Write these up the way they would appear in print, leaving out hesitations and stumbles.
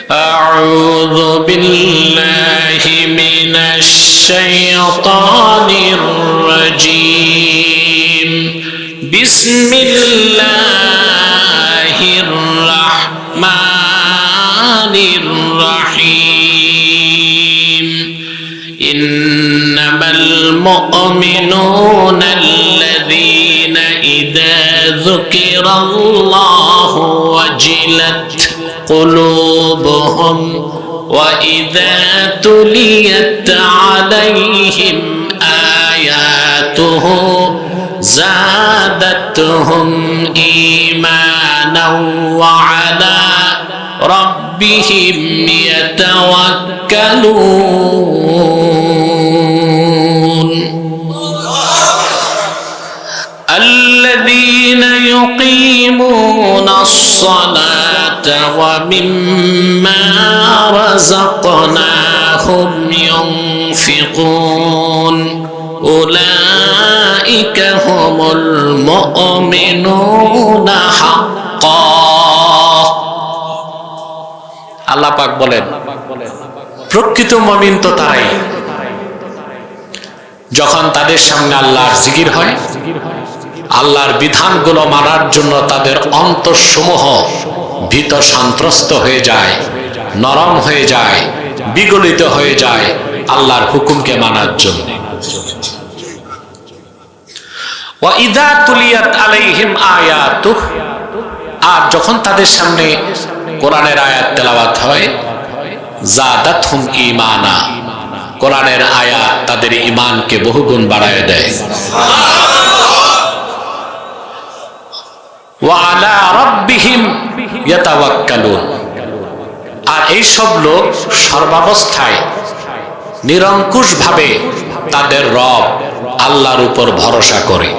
أعوذ بالله من الشيطان الرجيم بسم الله الرحمن الرحيم إنما المؤمنون الذين إذا ذكر الله وجلت قلوبهم وإذا تليت عليهم آياته زادتهم إيمانا وعلى ربهم يتوكلون الذين يقيمون الصلاة ومما رزقناهم ينفقون أولئك هم المؤمنون حقا আল্লাহ পাক বলেন প্রকৃত মুমিন তো তারাই যখন তাদের সামনে আল্লাহর জিকির হয়, আল্লাহর বিধানগুলো মানার জন্য তাদের অন্তরসমূহ ভীত সন্ত্রস্ত হয়ে যায়, নরম হয়ে যায়, বিগলিত হয়ে যায় আল্লাহর হুকুমকে মানার জন্য। ওয়া ইযা তুলিয়াত আলাইহিম আয়াতুহু, আর যখন তাদের সামনে কোরআনের আয়াত তেলাওয়াত হয়, জাদাতহুম ঈমানা, কোরআনের আয়াত তাদের ঈমানকে বহুগুণ বাড়ায় দেয়। ওয়া আলা রাব্বিহিম ইয়াতাওয়াক্কালুন, আর এই সব লোক সর্বাবস্থায় নিরঙ্কুশভাবে তাদের রব আল্লাহর উপর ভরসা করে।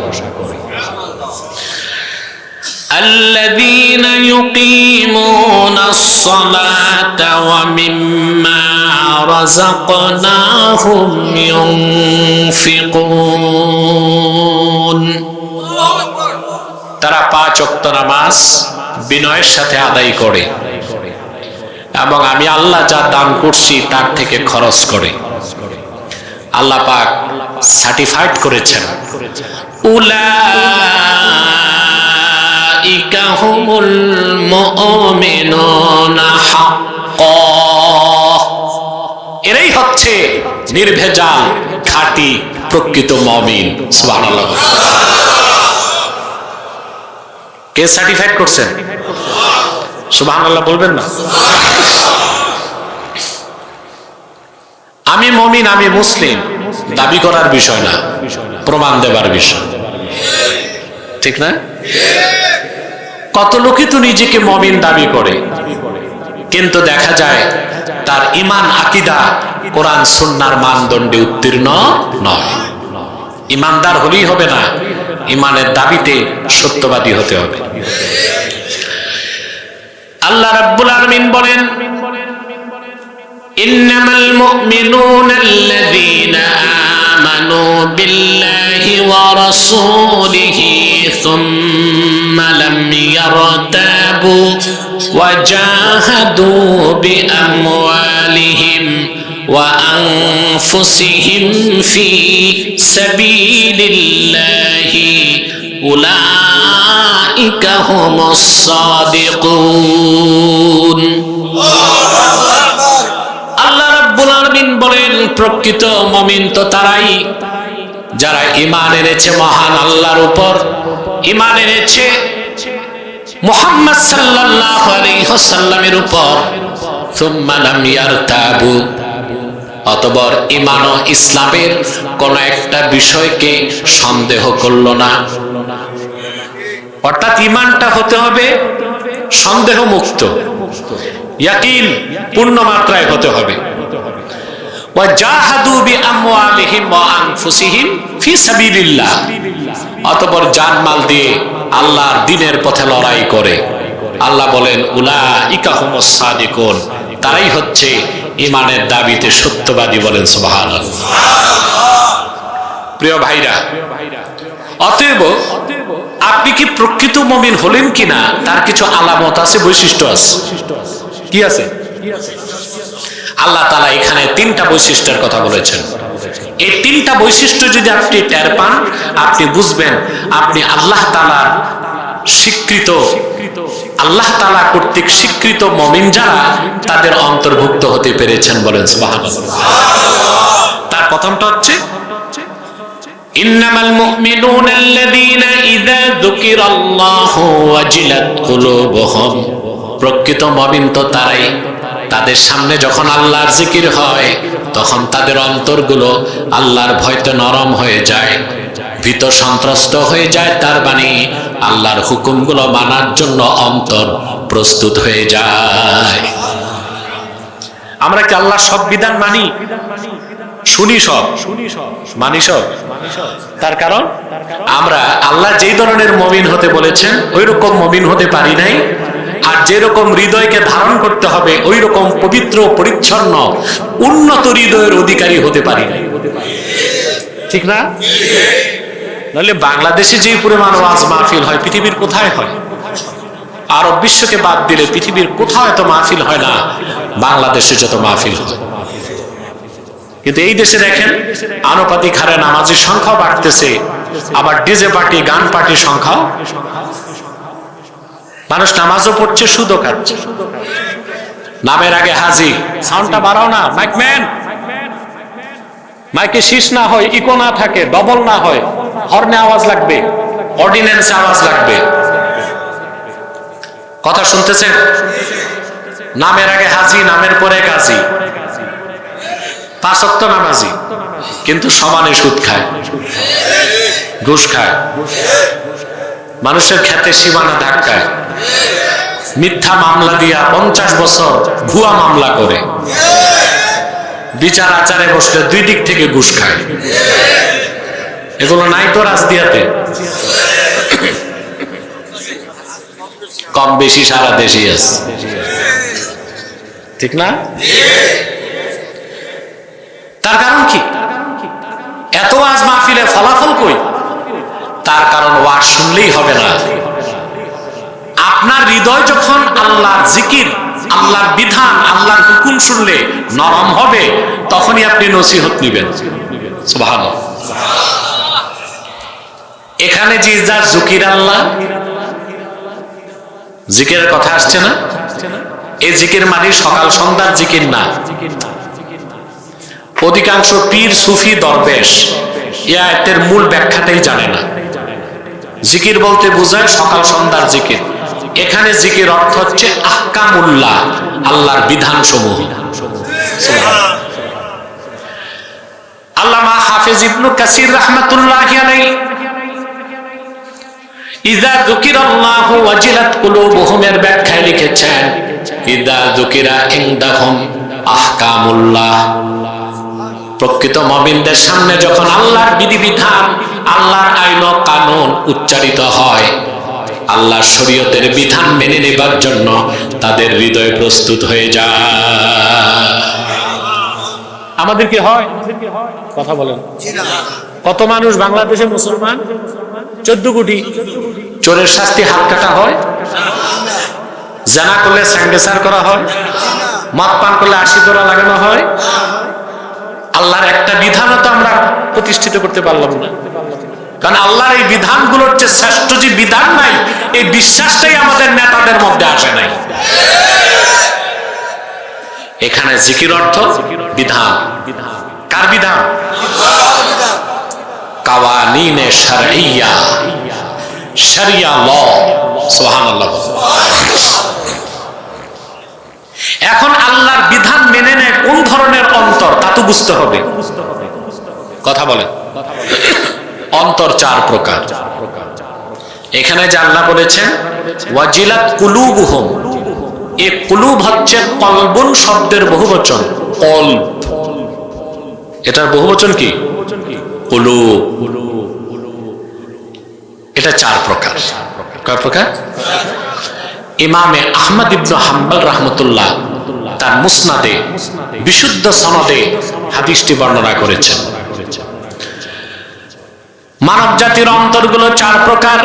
الذين يقيمون الصلاة ومما رزقناهم ينفقون, তারা 5 ওয়াক্ত নামাজ বিনয়ের সাথে আদায় করে এবং আমি আল্লাহ যা দান করছি তার থেকে খরচ করে। আল্লাহ পাক সার্টিফাইড করেছেন উলাইকা হুমুল মুমিনুনা হাক্কা, এরাই হচ্ছে নির্ভেজাল খাঁটি প্রকৃত মুমিন। সুবহানাল্লাহ। কে সার্টিফাইড করছেন? সুবহানাল্লাহ বলবেন না? আমি মুমিন, আমি মুসলিম দাবি করার বিষয় না, প্রমাণ দেবার বিষয়, ঠিক না? কত লোকই তো নিজেকে মুমিন দাবি করে, কিন্তু দেখা যায় তার ঈমান আকীদা কোরআন সুন্নাহর মানদণ্ডে উত্তীর্ণ নয়। ঈমানদার হলেই হবে না, ঈমানের দাবিতে সত্যবাদী হতে হবে। আল্লাহ রাব্বুল আলামিন বলেন ইন্নামাল মুমিনুনা আল্লাযীনা আমানু বিল্লাহি ওয়া রাসূলিহি সুম্মা লাম ইয়ারতাবু ওয়া জাহাদু বিআমওয়ালিহিম ওয়া আনফুসিহিম ফি সাবিলিল্লাহি উলাইকা হুমুস সাদিকুন। আল্লাহ রাব্বুল আলামিন বলেন প্রকৃত মুমিন তো তারাই যারা ঈমান এনেছে মহান আল্লাহর উপর, ঈমান এনেছে মুহাম্মদ সাল্লাল্লাহু আলাইহি ওয়াসাল্লামের উপর, সুম্মা লাম ইয়ারতাবু, অতঃপর ঈমান ও ইসলামের কোন একটা বিষয়কে সন্দেহ করলো না। অর্থাৎ ঈমানটা হতে হবে সন্দেহ মুক্ত, ইয়াকিন পূর্ণ মাত্রায় হতে হবে। ওয়া জাহাদু বিআমওয়ালিহিম ওয়া আনফুসিহিম ফি সাবিলিল্লাহ, অতঃপর জানমাল দিয়ে আল্লাহর দ্বীনের পথে লড়াই করে। আল্লাহ বলেন উলাইকা হুমুস সাদিকুন, তারাই হচ্ছে ঈমানের দাবিতে সত্যবাদী। বলেন সুবহানাল্লাহ। প্রিয় ভাইরা, অতএব আপনি কি প্রকৃত মুমিন হলেন কিনা তার কিছু আলামত আছে, বৈশিষ্ট্য আছে। কি আছে? আল্লাহ তাআলা এখানে তিনটা বৈশিষ্ট্যের কথা বলেছেন। এই তিনটা বৈশিষ্ট্য যদি আপনি টের পান, আপনি বুঝবেন আপনি আল্লাহ তাআলার স্বীকৃত, আল্লাহ তাআলা কর্তৃক স্বীকৃত মুমিন যারা, তাদের অন্তর্ভুক্ত হতে পেরেছেন। বলেন সুবহানাল্লাহ। তার প্রথমটা হচ্ছে ইন্নামাল মুমিনুনা আল্লাযীনা ইযা যুকিরাল্লাহু ওয়াজিলাত কুলুবুহুম। প্রকৃত মুমিন তো তারাই, তাদের সামনে যখন আল্লাহর জিকির হয় তখন তাদের অন্তরগুলো আল্লাহর ভয়তে নরম হয়ে যায়, ভীত সন্ত্রস্ত হয়ে যায়। তার মানে আল্লাহর হুকুমগুলো মানার জন্য অন্তর প্রস্তুত হয়ে যায়। আমরা কি আল্লাহর সব বিধান মানি? শুনি সব, মানি সব। তার কারণ আমরা আল্লাহ যেই ধরনের মুমিন হতে বলেছেন ওই রকম মুমিন হতে পারি নাই, আর যেরকম হৃদয়কে ধারণ করতে হবে ওই রকম পবিত্র পরিচ্ছন্ন উন্নত হৃদয়ের অধিকারী হতে পারি নাই। ঠিক না? নাহলে বাংলাদেশে যে পরিমাণ ওয়াজ মাহফিল হয় পৃথিবীর কোথায় হয়? আরব বিশ্বকে বাদ দিলে পৃথিবীর কোথাও এত মাহফিল হয় না বাংলাদেশে যত মাহফিল হয়। কিন্তু এই দেশে দেখেন আনুপাতিক হারে নামাজির সংখ্যা বাড়তেছে, আবার ডিজে পার্টি গান পার্টির সংখ্যাও। মানুষ নামাজও পড়ছে, সুদও খাচ্ছে। নামের আগে হাজি, সাউন্ডটা বাড়াও না মাইকম্যান, মাইকে শীষ না হয়, ইকো না থাকে, ডবল না হয়, হর্নে আওয়াজ লাগবে, অর্ডিন্যান্সে আওয়াজ লাগবে। কথা শুনতেছেন? নামের আগে হাজি, নামের পরে গাজী, 5 ওয়াক্ত নামাজি, কিন্তু সমানে সুদ খায়, ঘুষ খায়, মানুষের খেতে সীমানা ধাক্কায়, মিথ্যা মামলা দিয়া 50 বছর ভুয়া মামলা করে, বিচার আচারে বসলে 2 দিক থেকে ঘুষ খায়। এগুলো নাই তো রাজদিয়াতে? কম বেশি সারা দেশই আছে, ঠিক না? তার কারণ কি? এত ওয়াজ মাহফিলে ফলাফল কই? তার কারণ ওয়াজ শুনলেই হবে না। আপনার হৃদয় যখন আল্লাহর জিকির, আল্লাহর বিধান, আল্লাহর হুকুম শুনলে নরম হবে, তখনই আপনি নসিহত নিবেন। সুবহানাল্লাহ। এখানে যে যার জিকির, আল্লাহ জিকিরের কথা আসছে না? এই জিকির মানে সকাল সন্ধ্যার জিকির না। অধিকাংশ পীর, সুফি, দরবেশ এই আয়াতের মূল ব্যাখ্যাটাই জানে না। জিকির বলতে বোঝায় সকাল সন্ধ্যার জিকির। এখানে জিকির অর্থ হচ্ছে আহকামুল্লাহ, আল্লাহর বিধান সমূহ। আল্লামা হাফেজ ইবনে কাসির রাহমাতুল্লাহি আলাইহি ইযা যুকিরাল্লাহু ওয়াজিলাত কুলুবুহুম এর ব্যাখ্যায় লিখেছেন, ইযা যুকিরা ইনদাহুম আহকামুল্লাহ। প্রকৃত মুমিনদের সামনে যখন আল্লাহর বিধিবিধান, আল্লাহর আইন ও কানুন উচ্চারিত হয়, আল্লাহর শরীয়তের বিধান মেনে নেবার জন্য তাদের হৃদয় প্রস্তুত হয়ে যায়। আমাদের কি হয়? কথা বলেন। কত মানুষ বাংলাদেশে মুসলমান? 14 কোটি। চোরের শাস্তি হাত কাটা হয়, জানা করলে স্যান্ডেসার করা হয়, মদ পান করলে 80 দোলা লাগানো হয়। আল্লাহর একটা বিধানও তো আমরা প্রতিষ্ঠিত করতে পারলাম না, কারণ আল্লাহর এই বিধানগুলোর যে শ্রেষ্ঠ যে বিধান নাই, এই বিশ্বাসটাই আমাদের নেতাদের মধ্যে আসে নাই। এখানে জিকির অর্থ বিধান। কার বিধান? কাওয়ানিনে শারঈয়া, শরিয়া ল। সুবহানাল্লাহ। এখন আল্লাহর বিধান মেনে নেয় কোন ধরনের অন্তর, তা তো বুঝতে হবে। কথা বলেন। অন্তর 4 প্রকার। এখানে যে আল্লাহ বলেছেন ওয়াজিলাত কুলুবুহুম, এই কুলুব হচ্ছে কলবুন শব্দের বহুবচন। কলব, এটার বহুবচন কি? কুলুব। এটা 4 প্রকার। কয় প্রকার? ইমামে আহমদ ইবনে হাম্বল রাহমাতুল্লাহ তার মুসনাদে বিশুদ্ধ সনদে হাদিসটি বর্ণনা করেছেন। মানব জাতির অন্তরগুলো 4 প্রকার।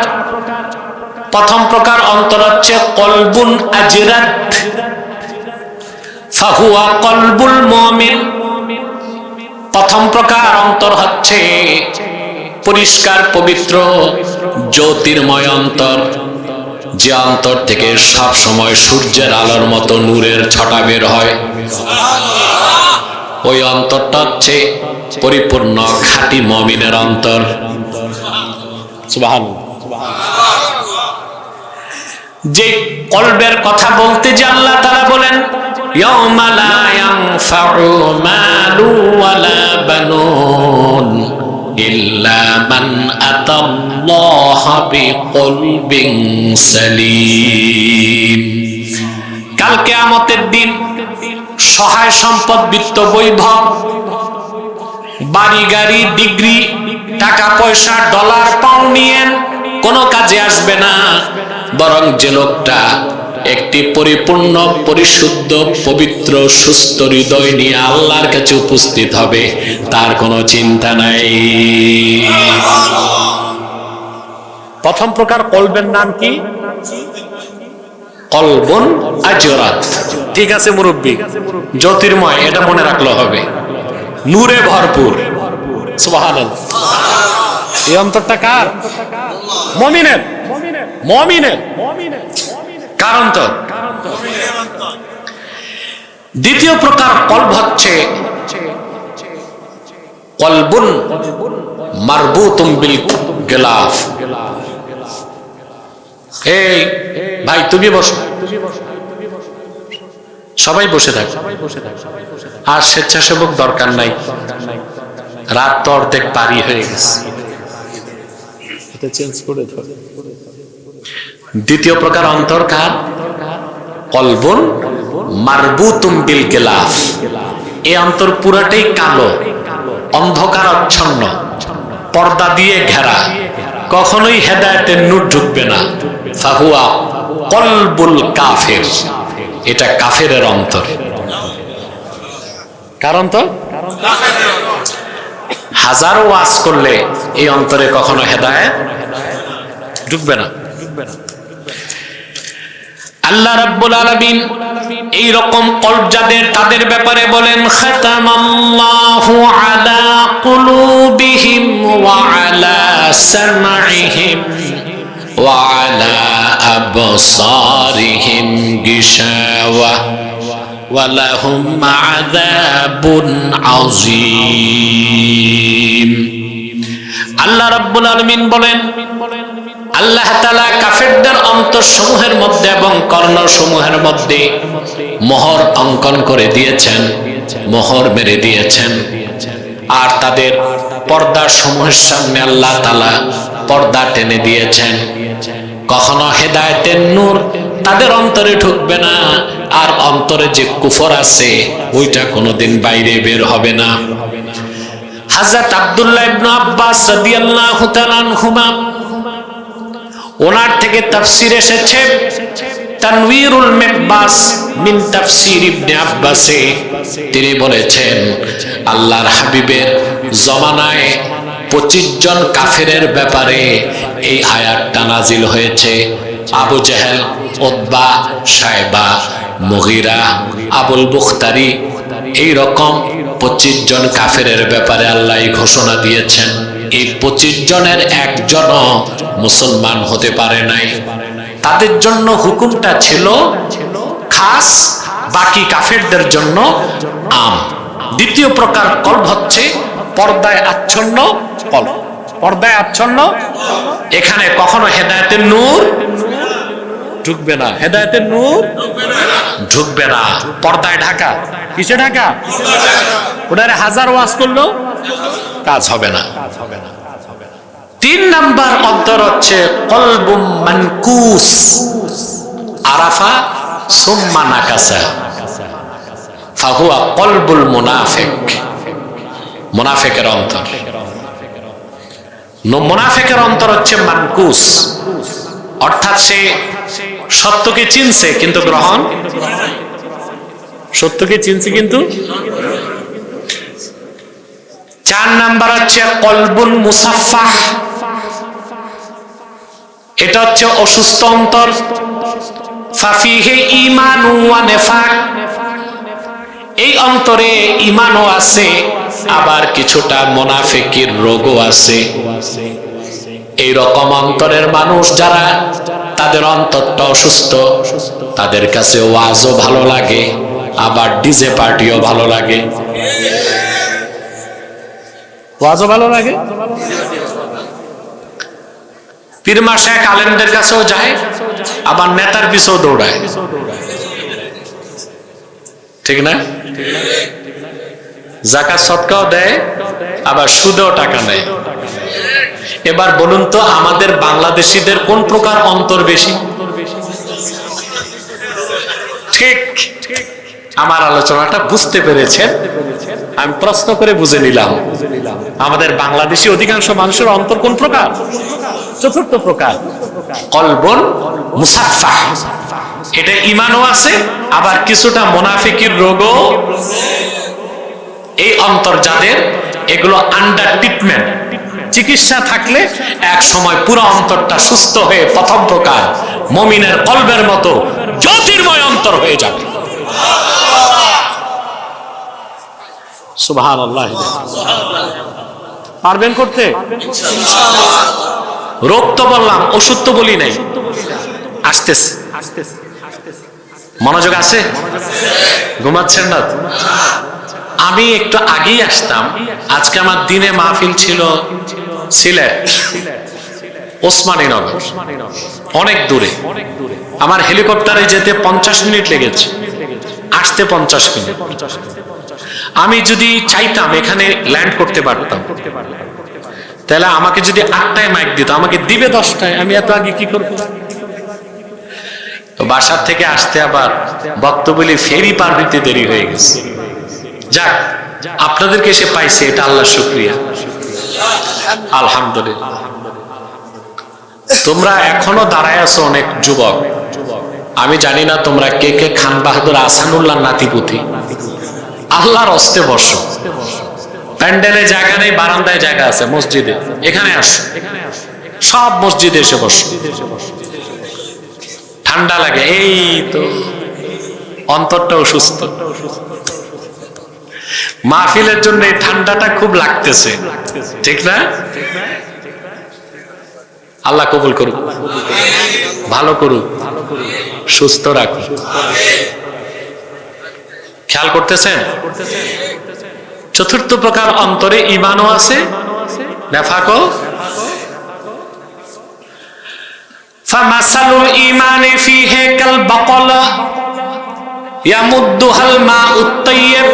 প্রথম প্রকার অন্তর হচ্ছে কলবুন আজরাত, ফাহুয়া কলবুল মুমিন। প্রথম প্রকার অন্তর হচ্ছে পরিষ্কার পবিত্র জ্যোতির্ময় অন্তর, যে অন্তর থেকে সব সময় সূর্যের আলোর মতো নূরের ছটা বের হয়। ওই অন্তরটা হচ্ছে পরিপূর্ণ খাঁটি মুমিনের অন্তর। সুবহানাল্লাহ। যে কলবের কথা বলতে যে আল্লাহ তাআলা বলেন ইয়াউমা লা ইয়ানফাউ মালু ওয়ালা বানুন ইল্লা মান আতাল্লাহা বিকলবিন সালিম। কাল কিয়ামতের দিন সহায় সম্পদ, বিত্ত, বৈভব, বাড়ি গাড়ি, ডিগ্রি, টাকা পয়সা, ডলার, পাউন্ড নিয়ে কোনো কাজে আসবে না, বরং যে লোকটা একটি পরিপূর্ণ পরিশুদ্ধ পবিত্র সুস্থ হৃদয় নিয়ে আল্লাহর কাছে উপস্থিত হবে, তার কোনো চিন্তা নাই। প্রথম প্রকার কলবের নাম কি? কলবুন আজরাত। ঠিক আছে মুরব্বী, জ্যোতির্ময়, এটা মনে রাখলে হবে, নূরে ভরপুর। সুবহানাল্লাহ। এই অন্তরটা কার? মুমিনের। মুমিনের কার অন্তর? দ্বিতীয় প্রকার কলব হচ্ছে কলবুন মারবুতুম বিল গিলাফ। এই ভাই তুমি বসো, সবাই বসে থাক, আর স্বেচ্ছাসেবক দরকার নাই, রাত তো অর্ধেক পারি হয়ে গেছে, এটা চেঞ্জ করে দাও। দ্বিতীয় প্রকার অন্তর কার? কলবুন মারবুতুম বিল গিলাফ। এই অন্তর পুরাটাই কালো, অন্ধকার আচ্ছন্ন, পর্দা দিয়ে ঘেরা, কখনোই হেদায়েতের নূর ঢুকবে না। ফাহুয়া কলবুল কাফির। এটা কাফেরের অন্তর। কার অন্তর? হাজারো ওয়াজ করলে এই অন্তরে কখনো হেদায়েত ঢুকবে না। আল্লাহ রাব্বুল আলামিন এই রকম কলব যাদের, তাদের ব্যাপারে বলেন খাতামাল্লাহু আলা কুলুবিহিম ওয়া আলা সামঈহিম ওয়া আলা আবসারিহিম গিশাওয়া ওয়া লাহুম আযাবুন আযীম। আল্লাহ রাব্বুল আলামিন বলেন আল্লাহ তাআলা কাফেরদের অন্তরসমূহের মধ্যে এবং কর্ণসমূহের মধ্যে মোহর অঙ্কন করে দিয়েছেন, মোহর মেরে দিয়েছেন, আর তাদের পর্দার সমূহের সামনে আল্লাহ তাআলা পর্দা টেনে দিয়েছেন। কখনো হেদায়েতের নূর তাদের অন্তরে ঢুকবে না, আর অন্তরে যে কুফর আছে ওইটা কোনোদিন বাইরে বের হবে না। হযরত আব্দুল্লাহ ইবনে আব্বাস রাদিয়াল্লাহু তাআলা আনহুমা, ওনার থেকে তাফসীর এসেছে তানওয়ীরুল মিকবাস মিন তাফসীর ইবনে আব্বাসে, তিনি বলেছেন আল্লাহর হাবিবের জমানায় 25 জন কাফেরের ব্যাপারে এই আয়াতটা নাজিল হয়েছে। Abu Jahl, Utba, Shaiba, Mughira, Abul Bukhtari, এই রকম 25 জন কাফেরের ব্যাপারে আল্লাহ ঘোষণা দিয়েছেন। এই 25 জনের একজনও মুসলমান হতে পারে নাই। তাদের জন্য হুকুমটা ছিল খাস, বাকি কাফেরদের জন্য আম। দ্বিতীয় প্রকার কলব হচ্ছে পর্দায় আচ্ছন্ন কলব। পর্দায় আচ্ছন্ন, এখানে কখনো হেদায়েতের নূর ঢুকবে না, হেদায়েতের নূর ঢুকবে না। পর্দায় ঢাকা। কিসে ঢাকা? ওটারে হাজার ওয়াজ করলো কাজ হবে না। 3 নাম্বার অন্তর হচ্ছে কলবুম মানকুস। আরাফা সুম্মা নাকাসা ফাহুয়া কলবুল মুনাফিক। মুনাফিকের অন্তর। মুনাফিকের অন্তর হচ্ছে মানকুস, অর্থাৎ সে সত্যকে চিনছে কিন্তু গ্রহণ, সত্যকে চিনছে কিন্তু। 4 নাম্বার হচ্ছে কলবুন মুসাফফাহ। এটা হচ্ছে অসুস্থ অন্তর। ফাফিহি ঈমানু ওয়া নিফাক। অন্তরে ঈমানও আছে, আবার কিছুটা মুনাফিকির রোগও আছে। এই রকম অন্তরের মানুষ যারা, তাদের অন্তরটা অসুস্থ, তাদের কাছে ওয়াজও ভালো লাগে, আবার ডিজে পার্টিও ভালো লাগে। ওয়াজও ভালো লাগে, পীর মাশায়েখ আলেমদের কাছেও যায়, আবার নেতার পিছেও দৌড়ায়, ঠিক না? যাকাত সদকাও দেয়, আবার সুদেও টাকা নেয়। এবার বলুন তো, আমাদের বাংলাদেশিদের কোন প্রকার অন্তর বেশি? ঠিক, আমার আলোচনাটা বুঝতে পেরেছেন? আমি প্রশ্ন করে বুঝে নিলাম, আমাদের বাংলাদেশি অধিকাংশ মানুষের অন্তর কোন প্রকার? চতুর্থ প্রকার, কলবুন মুসাফফাহ। এটা ঈমানও আছে, আবার কিছুটা মুনাফিকির রোগও। এই অন্তর যাদের, এগুলো আন্ডার ট্রিটমেন্ট, চিকিৎসা থাকলে এক সময় পুরো অন্তরটা সুস্থ হয়ে প্রথম প্রকার মুমিনের কলবের মতো জ্যোতির্ময় অন্তর হয়ে যাবে। সুবহানাল্লাহ। পারবেন করতে? রোগ তো বললাম, ওষুধ তো বলি নাই। আসতেছে, মনোযোগ আছে? ঘুমাচ্ছেন না? আমি একটু আগেই আসতাম, আজকে আমার দিনে মাহফিল ছিল সিলেট ওসমানীনগর, অনেক দূরে। আমার হেলিকপ্টারে যেতে 50 মিনিট লেগেছে, আসতে 50 মিনিট। আমি যদি চাইতাম এখানে ল্যান্ড করতে পারতাম, তাহলে আমাকে যদি 8টায় মাইক দিত, আমাকে দিবে 10টায়, আমি এত আগে কি করব? তো বাসার থেকে আসতে আবার বক্তব্য বলি ফেরি পার হইতে দেরি হয়ে গেছে। যাক, আপনাদেরকে এসে পাইছে, এটা আল্লাহর শুকরিয়া, আলহামদুলিল্লাহ। তোমরা এখনো দাঁড়ায় আছো অনেক যুবক, আমি জানি না তোমরা কে কে খান বাহাদুর আহসানুল্লাহ নাতিপুতি। আল্লাহর হস্তে বসো, প্যান্ডেলে জায়গা নেই, বারান্দায় জায়গা আছে, মসজিদে, এখানে আসো, সব মসজিদে এসে বসো। ঠান্ডা লাগে, এই তো অন্তরটাও সুস্থ। মাহফিলের জন্য এই ঠান্ডাটা খুব লাগতেছে, ঠিক না? আল্লাহ কবুল করুক, ভালো করুক, সুস্থ রাখুক। খেয়াল করতেছেন? চতুর্থ প্রকার অন্তরে ঈমানও আছে, নেফাকও। ফামাসালুল ঈমানি ফীহি কাল বাকলা ইয়ামুদ্দুহাল মাউত তাইয়্যিব।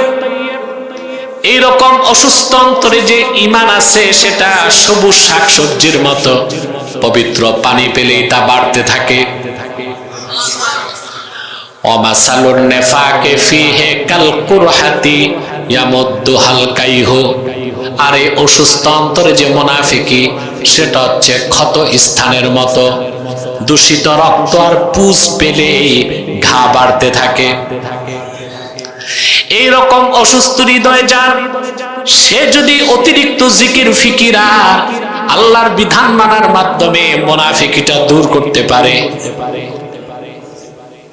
এইরকম অসুস্থ অন্তরে যে ঈমান আছে, সেটা সবুজ শাকসবজির মতো, পবিত্র পানি পেলেই তা বাড়তে থাকে। ওয়ামাসালুন নিফাকি ফীহি কাল কুরহাতি ইয়ামুদ্দুহাল কাইহু। আর এই অসুস্থ অন্তরে যে মুনাফিকি, সেটা হচ্ছে ক্ষত স্থানের মতো, দূষিত রক্ত আর পুজ পেলেই ঘা বাড়তে থাকে। এইরকম অসুস্থ হৃদয় যার, সে যদি অতিরিক্ত জিকির ফিকিরা আল্লাহর বিধান মানার মাধ্যমে মুনাফিকিটা দূর করতে পারে,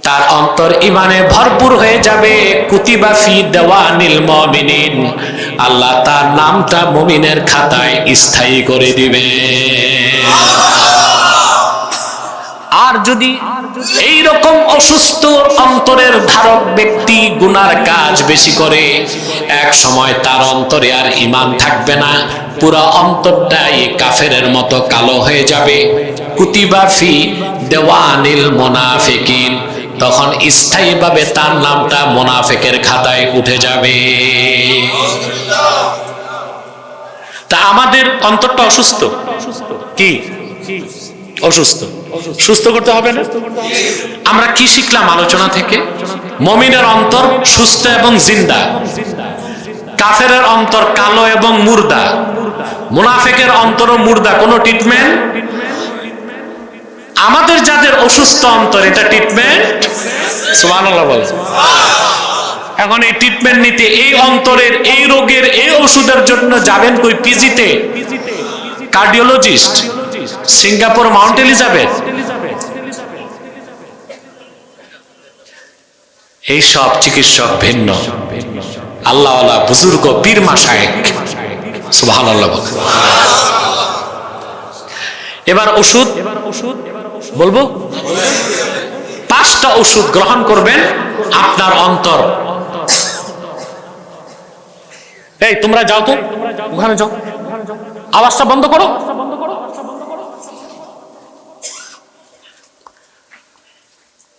তার অন্তর ঈমানে ভরপুর হয়ে যাবে। কুতিবা ফি দেওয়ানিল মুমিনিন, আল্লাহ তার নামটা মুমিনের খাতায় স্থায়ী করে দিবে। আর যদি এই রকম অসুস্থ অন্তরের ধারক ব্যক্তি গুনার কাজ বেশি করে, এক সময় তার অন্তরে আর ঈমান থাকবে না, পুরো অন্তরটাই কাফেরের মতো কালো হয়ে যাবে। কুতিবা ফি দেওয়ানিল মুনাফিকিন, তখন স্থায়ীভাবে তার নামটা মুনাফিকের খাতায় উঠে যাবে। তা আমাদের অন্তরটা অসুস্থ, কি অসুস্থ? সুস্থ করতে হবে না? আমরা কি শিখলাম আলোচনা থেকে? মুমিনের অন্তর সুস্থ এবং জিন্দা, কাফেরের অন্তর কালো এবং মুর্দা, মুনাফিকের অন্তরও মুর্দা, কোনো ট্রিটমেন্ট। আমাদের যাদের অসুস্থ অন্তর, এটা ট্রিটমেন্ট। সুবহানাল্লাহ বল। এখন এই ট্রিটমেন্ট নিতে, এই অন্তরের এই রোগের এই ওষুধের জন্য যাবেন কই? পিজিতে, কার্ডিওলজিস্ট, সিঙ্গাপুর মাউন্ট এলিজাবেথ, এই সব চিকিৎসক ভিন্ন। আল্লাহওয়ালা বুজুর্গ পীর মাশায়েখ, সুবহানাল্লাহ। এবার ওষুধ বলবো, 5টা ওষুধ গ্রহণ করবেন আপনার অন্তর। এই তোমরা যাও তো ওখানে যাও, আওয়াজটা বন্ধ করো।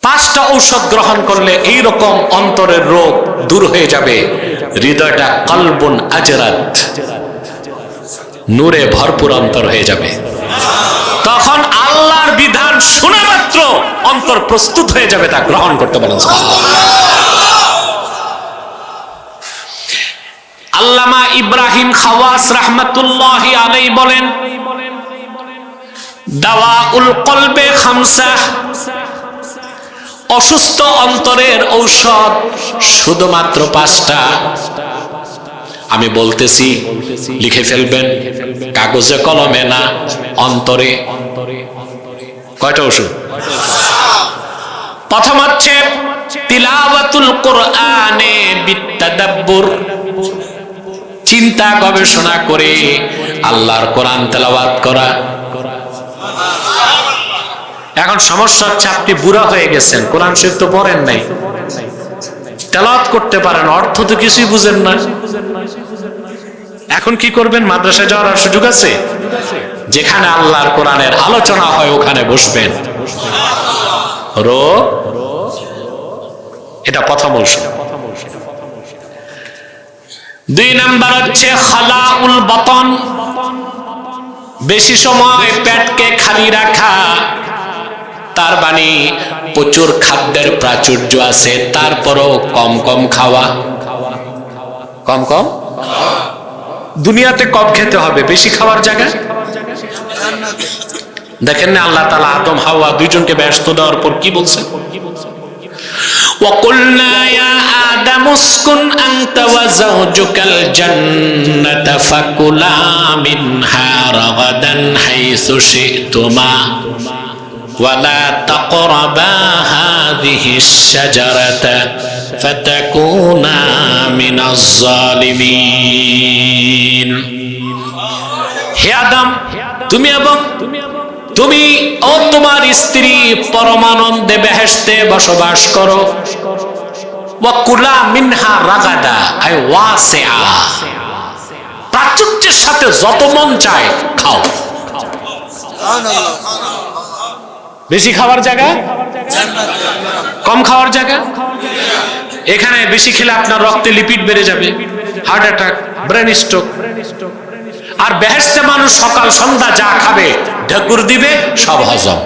5টা ঔষধ গ্রহণ করলে এইরকম অন্তরের রোগ দূর হয়ে যাবে। হৃদয়টা কলবুন আজরাত, নূরে ভরপুর অন্তর হয়ে যাবে। তখন আল্লাহর বিধান শোনা মাত্র অন্তর প্রস্তুত হয়ে যাবে তা গ্রহণ করতে পারেন। আল্লামা ইব্রাহিম খাওয়াস রাহমাতুল্লাহি আলাইহি বলেন, দাওয়াউল কলবে খামসা, অসুস্থ অন্তরের ঔষধ শুধুমাত্র 5টা। আমি বলতেছি, লিখে ফেলবেন, কাগজে কলমে না, অন্তরে। কয়টা ওষুধ? প্রথম হচ্ছে তিলাওয়াতুল কোরআনে বিত্তাদাব্বুর, চিন্তা গবেষণা করে আল্লাহর কোরআন তেলাওয়াত করা। এখন সমস্যা হচ্ছে আপনি বুড়া হয়ে গেছেন, কোরআন শরীফ তো পড়েন নাই, তেলাওয়াত করতে পারেন, অর্থ তো কিছুই বুঝেন না। এখন কি করবেন? মাদ্রাসায় যাওয়ার সুযোগ আছে, যেখানে আল্লাহর কোরআনের আলোচনা হয় ওখানে বসবেন। এটা প্রথম ঔষধ। 2 নাম্বার হচ্ছে খালাউল বাতন, বেশি সময় পেটকে খালি রাখা। তার মানে প্রচুর খাদ্যের প্রাচুর্য আছে, তারপরও কম কম খাওয়া। কম কম, দুনিয়াতে কম খেতে হবে, বেশি খাওয়ার জায়গায়। দেখেন না আল্লাহ তাআলা আদম হাওয়া দুইজনকে ব্যস্ত দেওয়ার পর কি বলছেন? وَقُلْنَا يَا آدَمُ اسْكُنْ أَنْتَ وَزَوْجُكَ الْجَنَّةَ فَكُلَا مِنْهَا رَغَدًا حَيْثُ شِئْتُمَا وَلَا تَقْرَبَا هَذِهِ الشَّجَرَةَ فَتَكُونَا مِنَ الظَّالِمِينَ। হে আদম, তুমি ও তোমার স্ত্রী পরমানন্দে বেহেশতে বসবাস করো। ওয়াকুলা মিনহা রাগাদা আই ওয়াসিআ, প্রাচুর্যের সাথে যত মন চায় খাও। বেশি খাওয়ার জায়গা, কম খাওয়ার জায়গা। এখানে বেশি খেলে আপনার রক্তে লিপিড বেড়ে যাবে, হার্ট অ্যাটাক, ব্রেন স্ট্রোক। আর বেহেশতে মানুষ সকাল সন্ধ্যা যা খাবে ঢেকুর দিবে, সব হজম।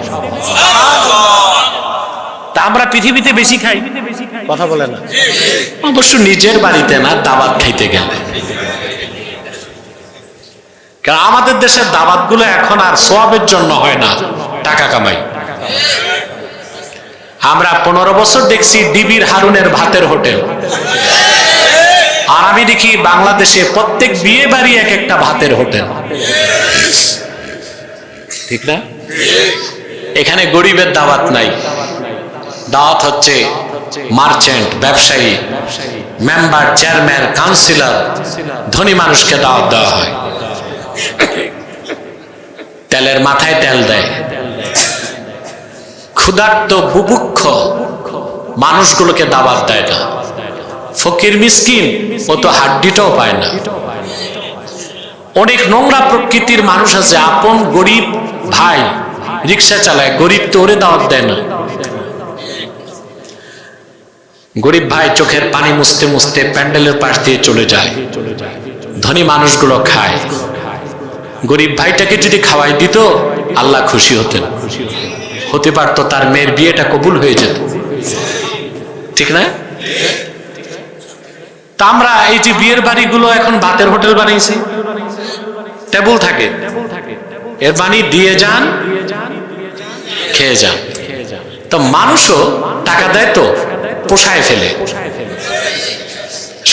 তা আমরা পৃথিবীতে বেশি খাই, কথা বলে না, অবশ্য নিজের বাড়িতে না, দাওয়াত খাইতে গেলে। কারণ আমাদের দেশের দাওয়াত গুলো এখন আর সওয়াবের জন্য হয় না, টাকা কামাই। আমরা 15 বছর দেখছি ডিবির হারুনের ভাতের হোটেল, আর আমি দেখি বাংলাদেশে প্রত্যেক বিয়ে বাড়ি এক একটা ভাতের হোটেল, ঠিক না? এখানে গরিবের দাওয়াত নাই, দাওয়াত হচ্ছে মার্চেন্ট, ব্যবসায়ী, মেম্বার, চেয়ারম্যান, কাউন্সিলর, ধনী মানুষকে দাওয়াত দেওয়া হয়। তেলের মাথায় তেল দেয়। ক্ষুধার্ত বুভুক্ষ মানুষগুলোকে দাওয়াত দেয় না। ফকির মিসকিন ও তো হাড্ডিটাও পায় না। অনেক নোংরা প্রকৃতির মানুষ আছে, আপন গরিব ভাই রিক্সা চালায়, গরিব তো ওরে দাওয়াত দেয় না। গরিব ভাই চোখের পানি মুছতে মুছতে প্যান্ডেলের পাশ দিয়ে চলে যায়, ধনী মানুষগুলো খায়। গরিব ভাইটাকে যদি খাওয়াই দিত আল্লাহ খুশি হতেন, হতে পারতো তার মেয়ের বিয়েটা কবুল হয়ে যেত, ঠিক না? তা আমরা এই যে বিয়ের বাড়িগুলো এখন ভাতের হোটেল বানিয়েছি, টেবিল থাকে, এর বাণী দিয়ে যান, খেয়ে যান। তো মানুষও টাকা দেয় তো পোষায় ফেলে,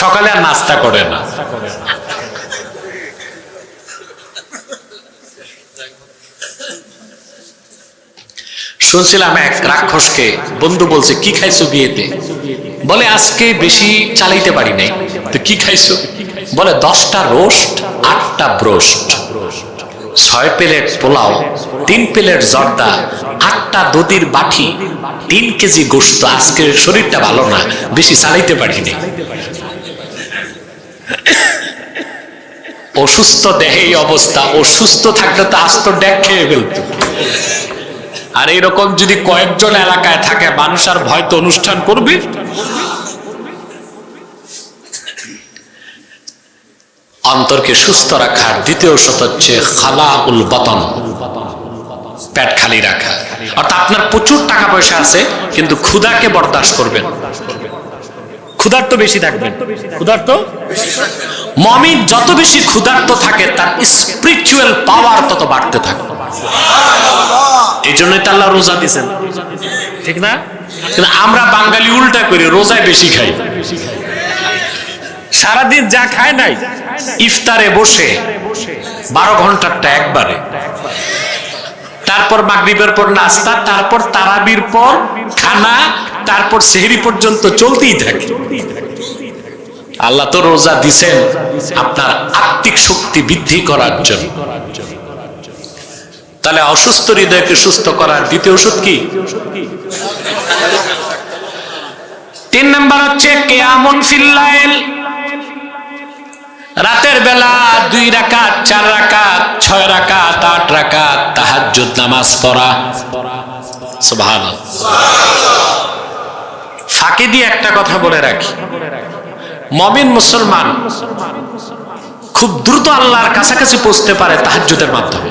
সকালে আর নাস্তা করে না। শুনছিলাম এক রাক্ষসকে বন্ধু বলছে, কি খাইছো বিয়েতে? বলে আজকে বেশি চালাইতে পারি নাই। তো কি খাইছো? বলে 10টা রোস্ট, 8টা ব্রোস্ট, 6 প্লেট পোলাও, 3 প্লেট জর্দা, 8টা দধির বাটি, 3 কেজি গোশত। আজকে শরীরটা ভালো না, বেশি চালাইতে পারি নাই। অসুস্থ দেহে এই অবস্থা, অসুস্থ থাকলে তো আস্ত ড্যাক খেয়ে ফেলত। আর এরকম যদি কয়েকজন এলাকায় থাকে, মানুষ আর ভয়তো অনুষ্ঠান করবে। অন্তরকে সুস্থ রাখার দ্বিতীয় ঔষধ হচ্ছে খালাউল বাতন, পেট খালি রাখা। অর্থাৎ আপনার প্রচুর টাকা পয়সা আছে, কিন্তু ক্ষুধাকে বরদাস্ত করবেন। ক্ষুধার্ত বেশি থাকবেন, ক্ষুধার্ত। মুমিন যত বেশি ক্ষুধার্ত থাকে, তার স্পিরিচুয়াল পাওয়ার তত বাড়তে থাকে। এই জন্যই তো আল্লাহ রোজা দিয়েছেন, ঠিক না? কিন্তু আমরা বাঙালি উল্টা করি, রোজায় বেশি খাই। সারাদিন যা খায় নাই, ইফতারে বসে 12 ঘন্টারটা একবারে, তারপর মাগরিবের পর নাস্তা, তারপর তারাবির পর খানা, তারপর সেহরি পর্যন্ত চলতেই থাকে। আল্লাহ তো রোজা দিছেন আপনার আত্মিক শক্তি বৃদ্ধি করার জন্য। তাহলে অসুস্থ হৃদয়কে সুস্থ করার দ্বিতীয় ওষুধ কি? 3 নাম্বার হচ্ছে কিয়ামুন ফিল লাইল। রাতের বেলা 2 রাকাত, 4 রাকাত, 6 রাকাত, 8 রাকাত তাহাজ্জুদ নামাজ পড়া। সুবহানাল্লাহ। ফাঁকি দিয়ে একটা কথা বলে রাখি, মুমিন মুসলমান খুব দ্রুত আল্লাহর কাছাকাছি পৌঁছতে পারে তাহাজ্জুদের মাধ্যমে।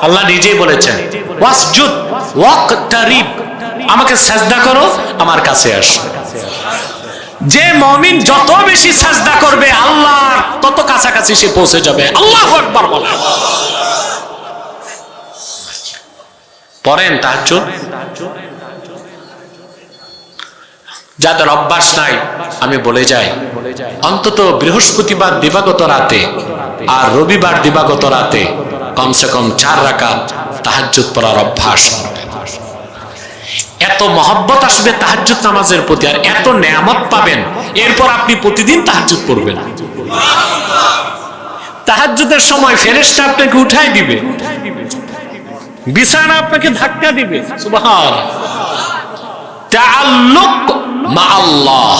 আল্লাহ নিজেই বলেছেন, ওয়াসজুদ ওয়াকতারিব, আমাকে সাজদা করো, আমার কাছে আসো। যে মুমিন যত বেশি সাজদা করবে, আল্লাহ তত কাছাকাছি সে পৌঁছে যাবে। আল্লাহু আকবার বলেন। পড়েন তাহাজ্জুদ। যাদের অভ্যাস নাই, আমি বলে যাই, অন্তত বৃহস্পতিবার দিবাগত রাতে আর রবিবার দিবাগত রাতে কমসে কম 4 রাকাত তাহাজ্জুদ পড়ার অভ্যাস। এত মহব্বত আসবে তাহাজ্জুদ নামাজের প্রতি, আর এত নেয়ামত পাবেন, এরপর আপনি প্রতিদিন তাহাজ্জুদ পড়বেন। তাহাজ্জুদের সময় ফেরেশতা আপনাকে উঠাই দিবে, বিছানা আপনাকে ধাক্কা দিবে। সুবহানাল্লাহ। তাআল্লুক মা আল্লাহ,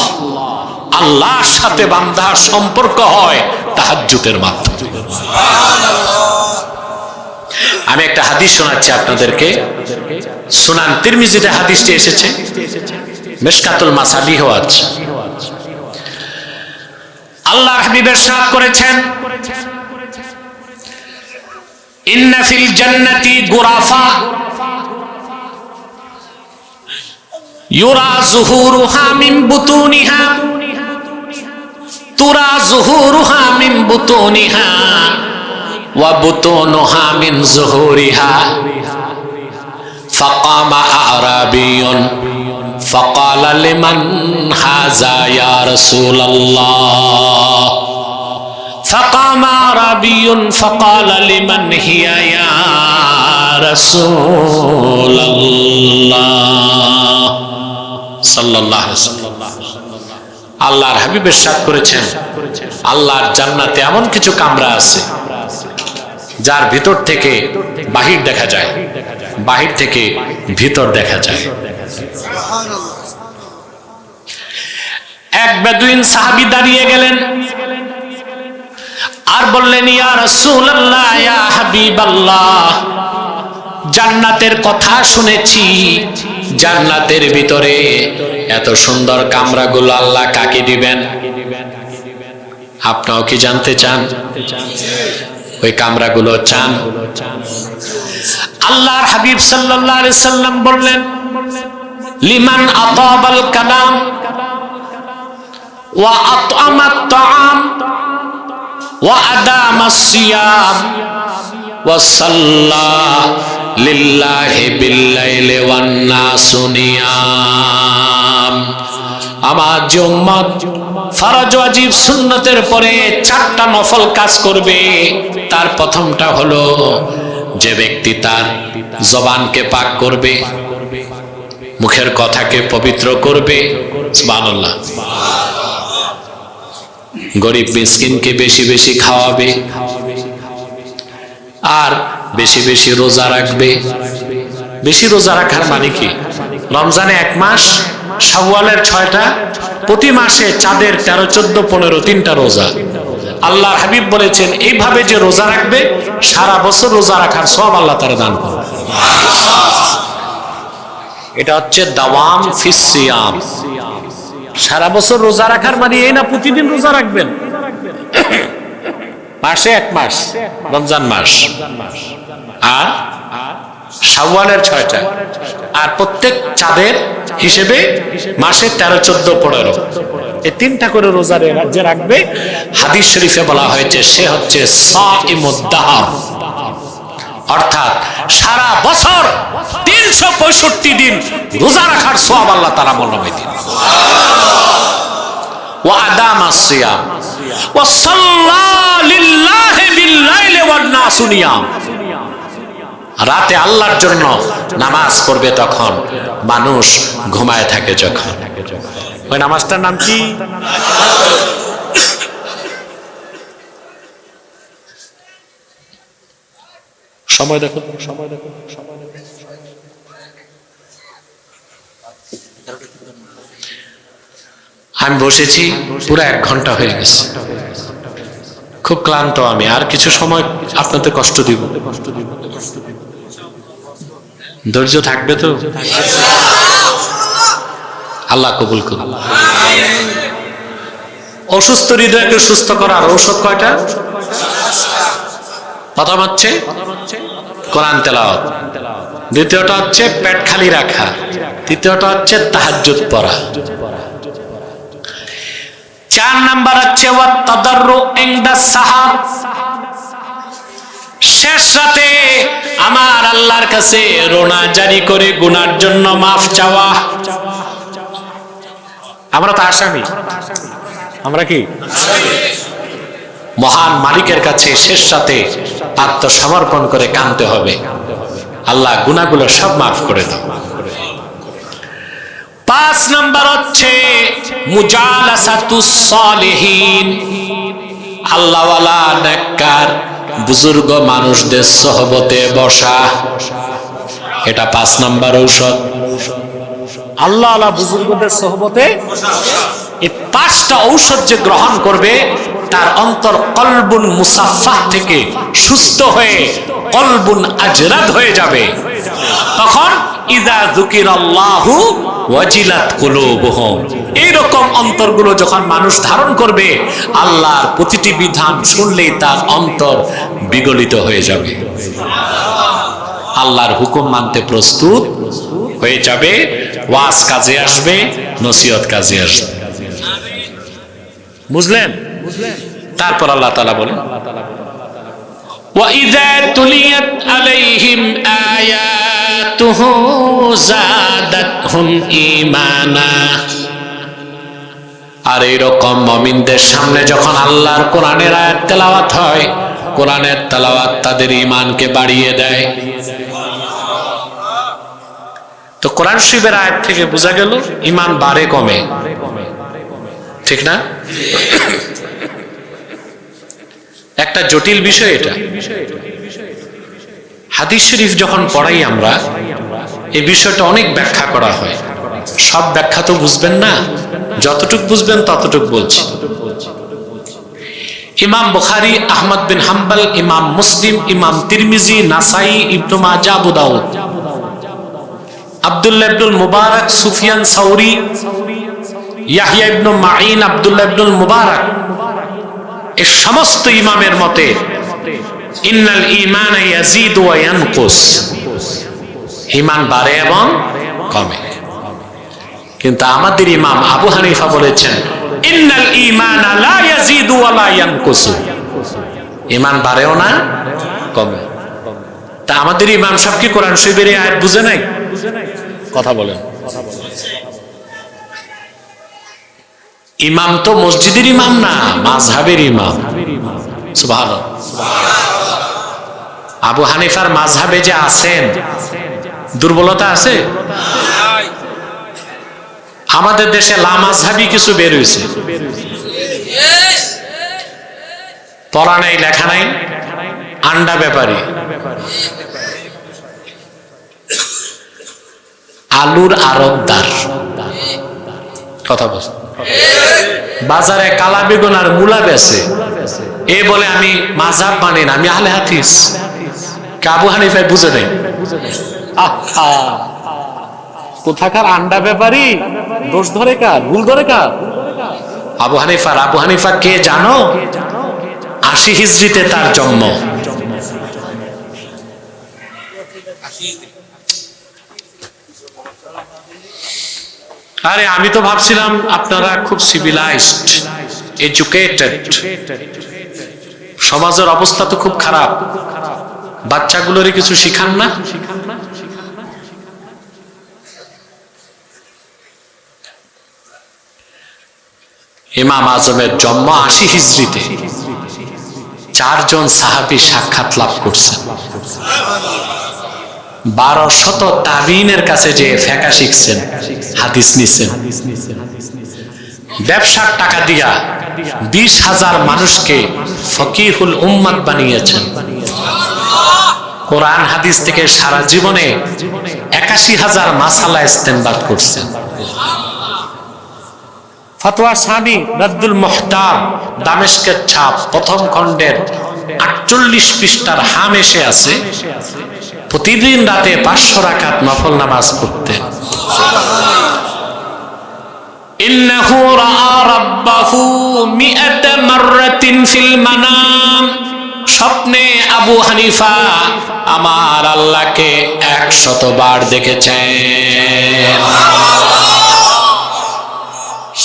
আল্লাহর সাথে বান্দার সম্পর্ক হয় তাহাজ্জুদের মাধ্যমে। আমি একটা হাদিস শোনাচ্ছি আপনাদেরকে। সুনান তিরমিজিতে হাদিসটি এসেছে, মিশকাতুল মাসাবিহ আছে। আল্লাহর হাবিব ইরশাদ করেছেন, ইন্না ফিল জান্নাতি গুরাফা ইউরা যুহুরুহা মিন বুতুনিহা তুরা যুহুরুহা মিন বুতুনিহা ওয়া বুতুনুহা মিন যুহুরিহা ফাকামা আরাবিয়ুন ফাকালা লিমান হাযা ইয়া রাসূলুল্লাহ ফাকামা আরাবিয়ুন ফাকালা লিমান হিয়া ইয়া রাসূলুল্লাহ সাল্লাল্লাহু আলাইহি ওয়াসাল্লাম। আল্লাহর হাবিব ইরশাদ করেছেন, আল্লাহর জান্নাতে এমন কিছু কামরা আছে যার ভিতর থেকে বাহির দেখা যায়, বাহির থেকে ভিতর দেখা যায়। এক বেদুইন সাহাবী দাঁড়িয়ে গেলেন আর বললেন, ইয়া রাসূলুল্লাহ, ইয়া হাবিবাল্লাহ, জান্নাতের কথা শুনেছি, জান্নাতের ভিতরে এত সুন্দর কামরাগুলো আল্লাহ কাকে দিবেন? আপনাও কি জানতে চান? ওই কামরাগুলো চান? আল্লাহর হাবিব সাল্লাল্লাহু আলাইহি সাল্লাম বললেন, লিমান আতাবাল কালাম ওয়া আতআমাত তাআম ওয়া আদামাস সিয়াম ওয়া সাল্লা লিল্লাহি বিল্লাইলি ওয়ান নাসু নিয়াম। আমার যে উম্মত ফরজ ওয়াজিব সুন্নতের পরে 4টা নফল কাজ করবে, তার প্রথমটা হলো যে ব্যক্তি তার জবানকে পাক করবে, মুখের কথাকে পবিত্র করবে। সুবহানাল্লাহ। গরিব মিসকিনকে বেশি বেশি খাওয়াবে, আর বেশি বেশি রোজা রাখবে। বেশি রোজা রাখার মানে কি? রমজানে 1 মাস, শাওয়ালের 6টা, প্রতি মাসে চাঁদের 13, 14, 15 3টা রোজা। আল্লাহর হাবিব বলেছেন এইভাবে যে রোজা রাখবে সারা বছর রোজা রাখার সওয়াব আল্লাহ তাআলা দান করবে। এটা হচ্ছে দাওয়াম ফিস সিয়াম। সারা বছর রোজা রাখার মানে এই না প্রতিদিন রোজা রাখবেন। মাসে 1 মাস রমজান মাস, আর শাওয়ালের 6টা, আর প্রত্যেক চাঁদের হিসেবে মাসে 13, 14, 15 এই 3টা করে রোজা যে রাখবে, হাদিস শরীফে বলা হয়েছে সে হচ্ছে সাইমুদ দাহর, অর্থাৎ সারা বছর 365 দিন রোজা রাখার সওয়াব আল্লাহ তাআলা মনোনীত দিন। ওয়া আদামা সিয়াম ওয়া সাল্লা লিল্লাহি বিল লাইলি ওয়ান নাসু নিয়াম। রাতে আল্লাহর জন্য নামাজ পড়বে তখন মানুষ ঘুমায় থাকে যখন। ওই নামাজটার নাম কি? সময় দেখো, সময় দেখো, সময় দেখো। আমি বসেছি পুরো 1 ঘন্টা হয়ে গেছে, খুব ক্লান্ত আমি। আর কিছু সময় আপনাদের কষ্ট দিব, ধৈর্য থাকবে তো? আল্লাহ কবুল করুন। অসুস্থ হৃদয়কে সুস্থ করার ঔষধ কয়টা? প্রথম হচ্ছে কোরআন তেলাওয়াত, দ্বিতীয়টা হচ্ছে পেট খালি রাখা, তৃতীয়টা হচ্ছে তাহাজ্জুদ পড়া, 4 নাম্বার হচ্ছে ওয়াত তাদাররু ইনদাস সাহার, শেষ রাতে আমার আল্লাহর কাছে রোনা জারি করে গুনার জন্য মাফ চাওয়া। আমরা তো আসামি, আমরা কি মহান মালিকের কাছে শেষ রাতে আত্মসমর্পণ করে কাঁদতে হবে, আল্লাহ গুনাহগুলো সব মাফ করে দাও। 5 নাম্বার হচ্ছে মুজালাসাতুস সালিহিন, আল্লাহওয়ালা নেককার বুজুর্গ মানুষদের সোহবতে বসা, এটা 5 নাম্বার ঔষধ। আল্লাহওয়ালা বুজুর্গদের সোহবতে এই 5টা ঔষধ যে গ্রহণ করবে তার অন্তর কলবুন মুসাফফাহ থেকে সুস্থ হয়ে কলবুন আজরাদ হয়ে যাবে। তখন ইযা যুকিরাল্লাহু ওয়াজিলাত কুলুবুহুম, এইরকম অন্তরগুলো যখন মানুষ ধারণ করবে আল্লাহর প্রতিটি বিধান শুনলেই তার অন্তর বিগলিত হয়ে যাবে, আল্লাহর হুকুম মানতে প্রস্তুত হয়ে যাবে, ওয়াজ কাজে আসবে, নসিহত কাজে আসবে। বুঝলেন? তারপর আল্লাহ তাআলা বলেন وَإِذَا تُلِيَتْ عَلَيْهِمْ آيَاتُهُ زَادَتْهُمْ إِيمَانًا, আর এইরকম মুমিনদের সামনে যখন আল্লাহর কোরআনের আয়াত তেলাওয়াত হয়, কোরআনের তেলাওয়াত তাদের ঈমানকে বাড়িয়ে দেয়। তো কোরআন শরীফের আয়াত থেকে বোঝা গেল ঈমান বাড়ে কমে, ঠিক না? একটা জটিল বিষয় এটা। হাদিস শরীফ যখন পড়াই আমরা, এই বিষয়টা অনেক ব্যাখ্যা করা হয়। সব ব্যাখ্যা তো বুঝবেন না, যতটুকু বুঝবেন ততটুকু বলছি। ইমাম বুখারী, আহমদ বিন হাম্বল, ইমাম মুসলিম, ইমাম তিরমিজি, নাসাই, ইবনে মাজাহ, আবু দাউদ, আব্দুল্লাহ ইবনুল মুবারক, সুফিয়ান সাউরি, ইয়াহইয়া ইবনে মাঈন, আব্দুল্লাহ ইবনুল মুবারক, এই সমস্ত ইমামের মতে ইন্নাল ঈমানা ইয়াজিদু ওয়া ইয়ানকুস, ঈমান বাড়ে এবং কমে। কিন্তু আমাদের ইমাম আবু হানিফা বলেছেন ইন্নাল ঈমানা লা ইয়াজিদু ওয়া লা ইয়ানকুসু, ঈমান বাড়েও না কমে। তা আমাদের ইমাম সাহেব কি কোরআন শরীফের আয়াত বুঝে নাই? কথা বলেন। ইমাম তো মসজিদের ইমাম না, মাযহাবের ইমাম। সুবহানাল্লাহ। আবু হানিফার মাযহাবে যে আছেন, দুর্বলতা আছে? আমাদের দেশে লামাজহাবি কিছু বের হয়েছে, পড়া নাই লেখা নাই, আন্ডা ব্যাপারী, আলুর আড়তদার, কথা বল, বাজারে কালা বেগুন আর মূলা বেচে, এ বলে আমি মাযহাব মানি না, আমি আহলে হাদিস। আবু হানিফা বুঝে নেই, কোথাকার আন্ডা ব্যাপারী, দোষ ধরে কার, ভুল ধরে কার? আবু হানিফার। আবু হানিফা কে জানো? 80 হিজরিতে তার জন্ম। আরে আমি তো ভাবছিলাম আপনারা খুব সিভিলাইজড, এডুকেটেড, সমাজের অবস্থা তো খুব খারাপ, বাচ্চাগুলোরই কিছু শিখান না? ইমাম আজমের জন্ম 80 হিজরিতে। 4 জন সাহাবী সাক্ষাৎ লাভ করছেন। 1200 তাবিনের কাছে যে ফিকহ শিখছেন, হাদিস নিছেন। ব্যবসার টাকা দিয়া 20,000 মানুষকে ফকিহুল উম্মাত বানিয়েছেন। কোরআন হাদিস থেকে সারা জীবনে 81,000 মাসালা ইস্তেমবাদ করছেন। ফতোয়া সানি রাদ্দুল মুহতার, দামেস্কের ছাপ, প্রথম খণ্ডের 48 পৃষ্ঠার হামেশে আছে। প্রতিদিন রাতে 500 রাকাত নফল নামাজ পড়তেন। ইন্নাহু রাআ রাব্বাহু মিআতা মাররাতিন ফিল মানাম। স্বপ্নে আবু হানিফা আমার আল্লাহকে 100 বার দেখেছেন।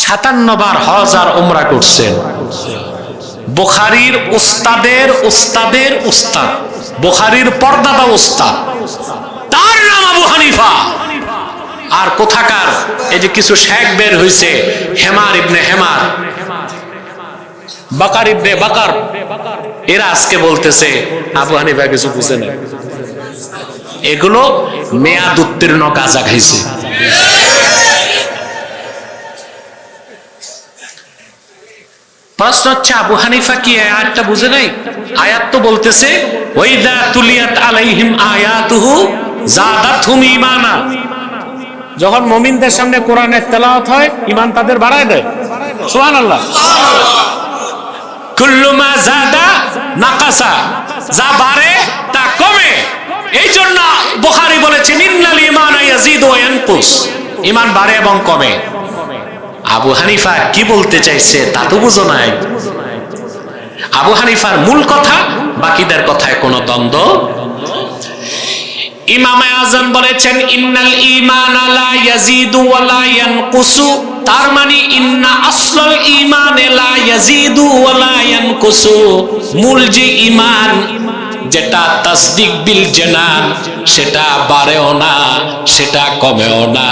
57 বার হজ আর উমরা করছেন। বুখারীর উস্তাদের উস্তাদের উস্তাদ, বুখারীর পর্দাদা উস্তাদ, তার নাম আবু হানিফা। আর কোথাকার এই যে কিছু শেখ বের হইছে, হেমার ইবনে হেমার, বাকার ইবনে বাকার, এরা আজকে বলতেছে আবু হানিফা কিছু বুঝে না। এগুলো মেয়াদ উত্তীর্ণ গাঁজা খাইছে। প্রশ্ন হচ্ছে আবু হানিফা কি আয়াতটা বুঝে নাই? আয়াত তো বলতেছে ওয়াইদা তুলিয়াত আলাইহিম আয়াতুহু যাদাতহুম ঈমানা। যখন মুমিনদের সামনে কোরআনের তেলাওয়াত হয়, ঈমান তাদের বাড়ায় দেয়। সুবহানাল্লাহ। কুল্লু মা যাদা নাকাসা, যা বাড়ে তা কমে। এই জন্য বুখারী বলেছেন ইন্নাল ঈমানা ইয়াজিদু ওয়া ইয়ানকুস, ঈমান বাড়ে এবং কমে। আবু হানিফা কি বলতে চাইছে তা তো বুঝো নাই। আবু হানিফার মূল কথা, বাকিদের কথায় কোনো দ্বন্দ্ব। ইমাম আযম বলেছেন ইন্নাল ঈমানা লা ইয়াজিদু ওয়া লা ইয়ানকুসু, তার মানে ইন্না আসলাল ঈমান লা ইয়াজিদু ওয়া লা ইয়ানকুসু। মূল যে ঈমান, যেটা তাসদিক বিল জানান, সেটা বাড়েও না, সেটা কমেও না।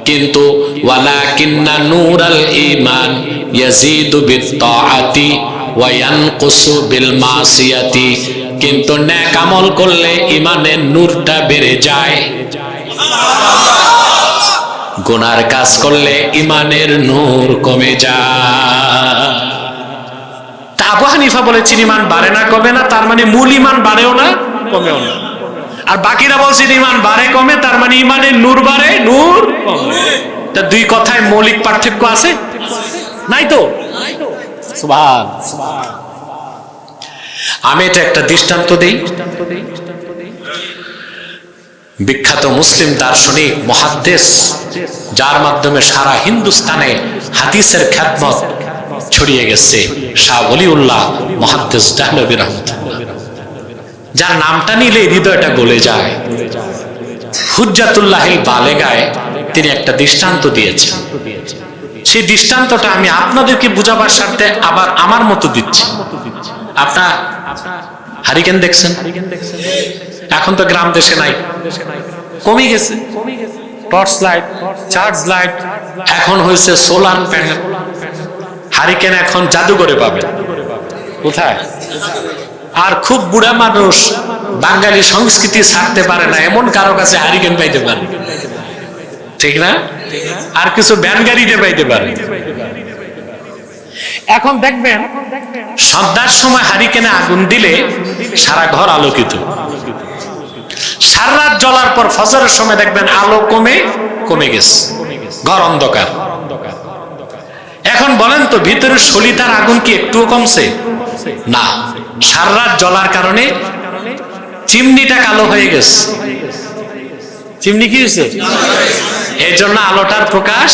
কিন্তু ওয়ালাকিন্না নূরাল ঈমান ইয়াজিদু বিত্তাআতি ওয়া ইয়ানকুসু বিল মাসিয়াতি। কিন্তু নেক আমল করলে ঈমানের নূরটা বেড়ে যায়, গুনার কাজ করলে ঈমানের নূর কমে যায়। তা আবু হানিফা বলেছেন ঈমান বাড়ে না কমে না, তার মানে মূল ঈমান বাড়েও না কমেও না। আর বাকিরা বলছেন ঈমান বাড়ে কমে, তার মানে ঈমানের নূর বাড়ে নূর কমে। তা দুই কথায় মৌলিক পার্থক্য আছে? নাই তো। সুবহান। আমি এটা একটা দৃষ্টান্ত দেই। বিখ্যাত মুসলিম দার্শনিক মুহাদ্দিস, যার মাধ্যমে সারা হিন্দুস্তানে হাদিসের খ্যাতমত ছড়িয়ে গেছে, শাহ ওলিউল্লাহ মুহাদ্দিস দেহলভী রাহমাতুল্লাহ, যার নামটা নিলে হৃদয়টা গলে যায়। হুজ্জাতুল্লাহিল বালেগায় তিনি একটা দৃষ্টান্ত দিয়েছেন। সেই দৃষ্টান্তটা আমি আপনাদেরকে বুঝাবার স্বার্থে আবার আমার মতো দিচ্ছি। আপনার হারিকেন দেখছেন? এখন তো গ্রাম দেশে নাই, কমে গেছে। টর্চ লাইট, চার্জ লাইট, এখন হয়েছে সোলার প্যানেল। হারিকেন এখন জাদুঘরে পাবেন। কোথায়? আর খুব বুড়া মানুষ বাঙালি সংস্কৃতি ছাড়তে পারে না, এমন কারো কাছে হারিকেন পাইতে পারে, ঠিক না? আর কিছু ভ্যান গাড়িতে পাইতে পারে। এখন দেখবেন সন্ধ্যার সময় হারিকেনে আগুন দিলে সারা ঘর আলোকিত, সারা রাত জ্বলার পর ফজরের সময় দেখবেন আলো কমে গেছে, ঘর অন্ধকার। এখন বলেন তো ভিতরে সলিতার আগুন কি একটুও কমছে? না, সারা রাত জ্বলার কারণে চিমনিটা কালো হয়ে গেছে। চিমনি কি হয়েছে? এই জন্য আলোটার প্রকাশ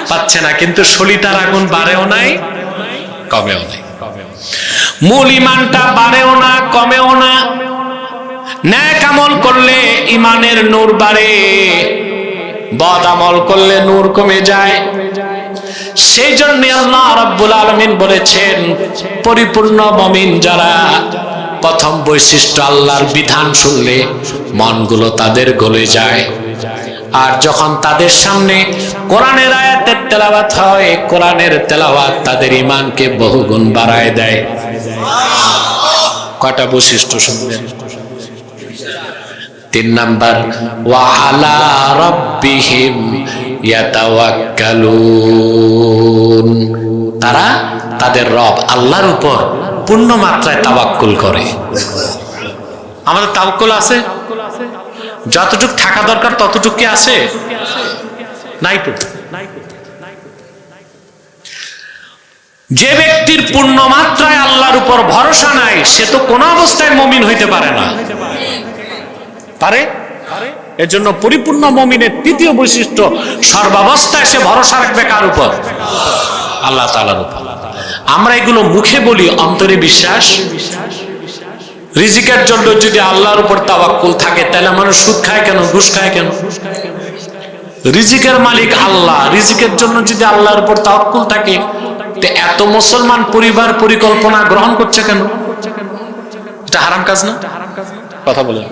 পাচ্ছে না, কিন্তু সলিতার আগুন বাড়েও নাই কমেও নাই। মূল ইমানটা বাড়েও না কমেও না। নেক আমল করলে ইমানের নূর বাড়ে, বদ আমল করলে নূর কমে যায়। সেই জন্য আল্লাহ রাব্বুল আলামিন বলেছেন, পরিপূর্ণ মুমিন যারা, প্রথম বৈশিষ্ট্য আল্লাহর বিধান শুনলে মনগুলো তাদের গলে যায়। আর যখন তাদের সামনে কোরআনের আয়াতের তেলাওয়াত হয়, কোরআনের তেলাওয়াত তাদের ঈমানকে বহুগুণ বাড়ায় দেয়। কয়টা বৈশিষ্ট্য শুনবেন? 3 নাম্বার, ওয়া আলা রাব্বিহিম ইয়াতাওয়াক্কালুন, তারা তাদের রব আল্লাহর উপর পূর্ণ মাত্রায় তাওয়াক্কুল করে। আমাদের তাওয়াক্কুল আছে? যতটুক থাকা দরকার ততটুকু কি আছে? নাই তো। যে ব্যক্তির পূর্ণ মাত্রায় আল্লাহর উপর ভরসা নাই, সে তো কোন অবস্থায় মুমিন হইতে পারে না। পারে? এর জন্য পরিপূর্ণ মুমিনের তৃতীয় বৈশিষ্ট্য, সর্বাবস্থায় সে ভরসা রাখবে কার উপর? আল্লাহ তাআলার উপর। আমরা এগুলো মুখে বলি, অন্তরে বিশ্বাস। রিজিকের জন্য যদি আল্লাহর উপর তাওয়াক্কুল থাকে, তাহলে মানুষ সুদ খায় কেন, ঘুষ খায় কেন? রিজিকের মালিক আল্লাহ, রিজিকের জন্য যদি আল্লাহর উপর তাওয়াক্কুল থাকে, তো এত মুসলমান পরিবার পরিকল্পনা গ্রহণ করছে কেন? এটা হারাম কাজ না? কথা বলেন,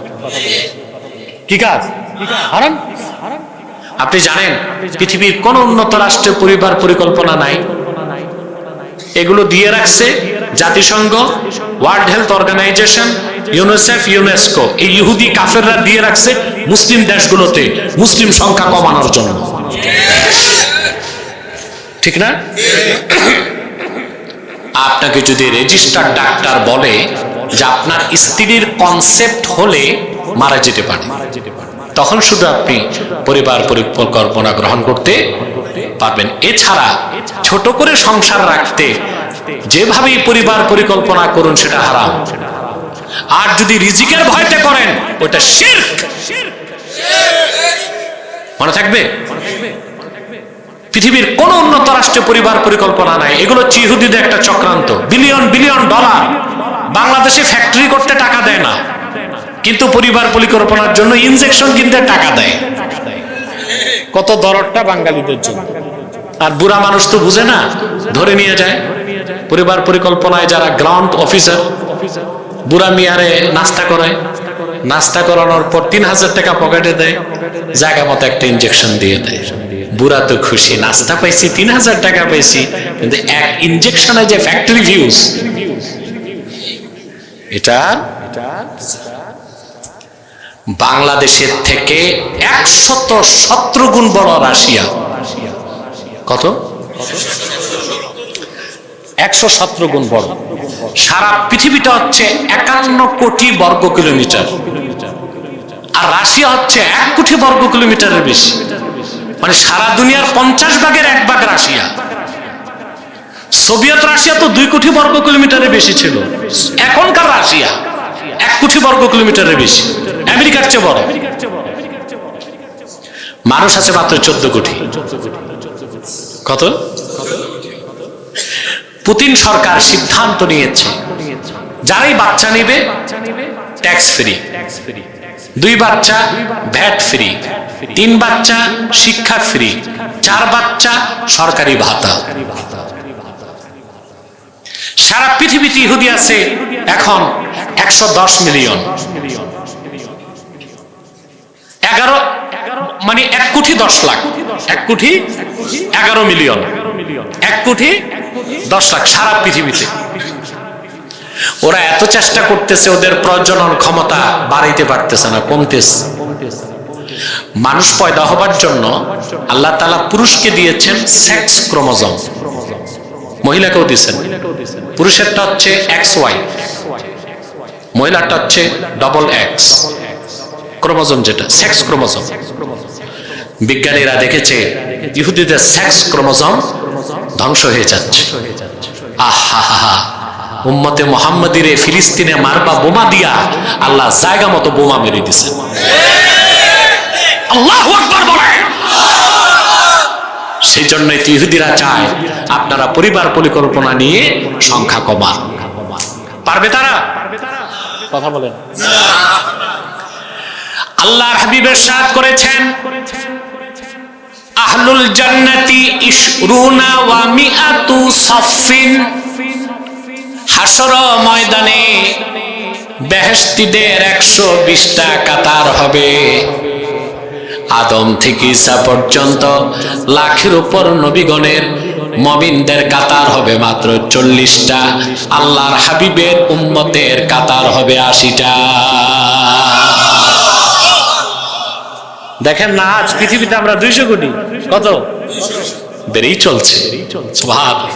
কি কাজ? হারাম। আপনি জানেন পৃথিবীর কোন উন্নত রাষ্ট্রে পরিবার পরিকল্পনা নাই? এগুলো দিয়ে রাখছে জাতিসংঘ, World Health Organization, UNICEF, UNESCO. এই ইহুদি কাফেররা দিয়ে রাখছে মুসলিম দেশগুলোতে মুসলিম সংখ্যা কমানোর জন্য। ঠিক না? আপনাকে যদি রেজিস্টার্ড ডাক্তার বলে যে আপনার স্ত্রীর কনসেপ্ট হলে মারা যেতে পারে, তখন শুধু আপনি পরিবার পরিকল্পনা গ্রহণ করতে পারবেন। এছাড়া ছোট করে সংসার রাখতে যেভাবেই পরিবার পরিকল্পনা করুন সেটা হারাম। আর যদি রিজিকের ভয়তে করেন, ওটা শিরক। মনে থাকবে? পৃথিবীর কোন উন্নত রাষ্ট্রে পরিবার পরিকল্পনা নাই। এগুলো ইহুদিদের একটা চক্রান্ত। বিলিয়ন বিলিয়ন ডলার বাংলাদেশে ফ্যাক্টরি করতে টাকা দেয় না, কিন্তু পরিবার পরিকল্পনার জন্য ইনজেকশন কিনতে টাকা দেয়। কত দরদটা বাঙালিদের জন্য। আর বুড়া মানুষ তো বুঝে না, ধরে নিয়ে যায়। পরিবার পরিকল্পনায় যারা গ্রাউন্ড অফিসার, বুড়া মিয়ারে নাস্তা করায়, নাস্তা করানোর পর 3000 টাকা পকেটে দেয়, জায়গা মতো একটা ইনজেকশন দিয়ে দেয়। বুড়া তো খুশি, নাস্তা পাইছি, 3000 টাকা পাইছি, কিন্তু এক ইনজেকশনে যে ফ্যাক্টরি ভিউজ, এটা বাংলাদেশের থেকে 117 গুণ বড় রাশিয়া। কত? 117 গুণ বড়। সারা পৃথিবীটা হচ্ছে 51 কোটি বর্গ কিলোমিটার, আর রাশিয়া হচ্ছে 1 কোটি বর্গ কিলোমিটারের বেশি। মানে সারা দুনিয়ার 50 ভাগের 1 ভাগ রাশিয়া। সোভিয়েত রাশিয়া তো 2 কোটি বর্গ কিলোমিটারের বেশি ছিল। এখনকার রাশিয়া 1 কোটি বর্গ কিলোমিটারের বেশি, আমেরিকার চেয়ে বড়। মানুষ আছে মাত্র 14 কোটি। কত? পুতিন সরকার সিদ্ধান্ত নিয়েছে, যারাই বাচ্চা নেবে ট্যাক্স ফ্রি, 2 বাচ্চা ভ্যাট ফ্রি, 3 বাচ্চা শিক্ষা ফ্রি, 4 বাচ্চা সরকারি ভাতা। সারা পৃথিবীতে ইহুদি আছে এখন 110 মিলিয়ন। 11 মানে 1 কোটি 10 লাখ, 1 কোটি 11 মিলিয়ন, 1 কোটি 10 লাখ সারা পৃথিবীতে। ওরা এত চেষ্টা করতেছে, ওদের প্রজনন ক্ষমতা বাড়াইতে পারতেছে না, কমতেছে। মানুষ পয়দা হবার জন্য আল্লাহ তাআলা পুরুষকে দিয়েছেন সেক্স ক্রোমোজোম, মহিলাকেও দিয়েছেন। পুরুষেরটা হচ্ছে XY, মহিলাটা হচ্ছে XX ক্রোমোজোম, যেটা সেক্স ক্রোমোজোম। বিজ্ঞানীরা দেখেছে ইহুদিদের সেক্স ক্রোমোজোম ধ্বংস হয়ে যাচ্ছে। আহা, উম্মতে মুহাম্মাদিরে ফিলিস্তিনে মারবা বোমা দিয়া আল্লাহ জায়গা মতো বোমা মেরে দিছে। আল্লাহু আকবার বলে। সেই জন্যই তো ইহুদিরা চায় আপনারা পরিবার পরিকল্পনা নিয়ে সংখ্যা কমান। পারবে তারা? কথা বলেন। আল্লাহর হাবিব ইরশাদ করেছেন, আহলুল জান্নাতি ইশরুনা ওয়া মিআতু সাফিন। হাশর ময়দানে বেহেশতীদের 120টা কাতার হবে। আদম থেকে ঈসা পর্যন্ত লাখের উপর নবীগণের মুমিনদের কাতার হবে মাত্র 40টা। আল্লাহর হাবিবের উম্মতের কাতার হবে 80টা। দেখেন না, আজ পৃথিবীতে আমরা 200 কোটি, কত বেড়েই চলছে। সুবহানাল্লাহ।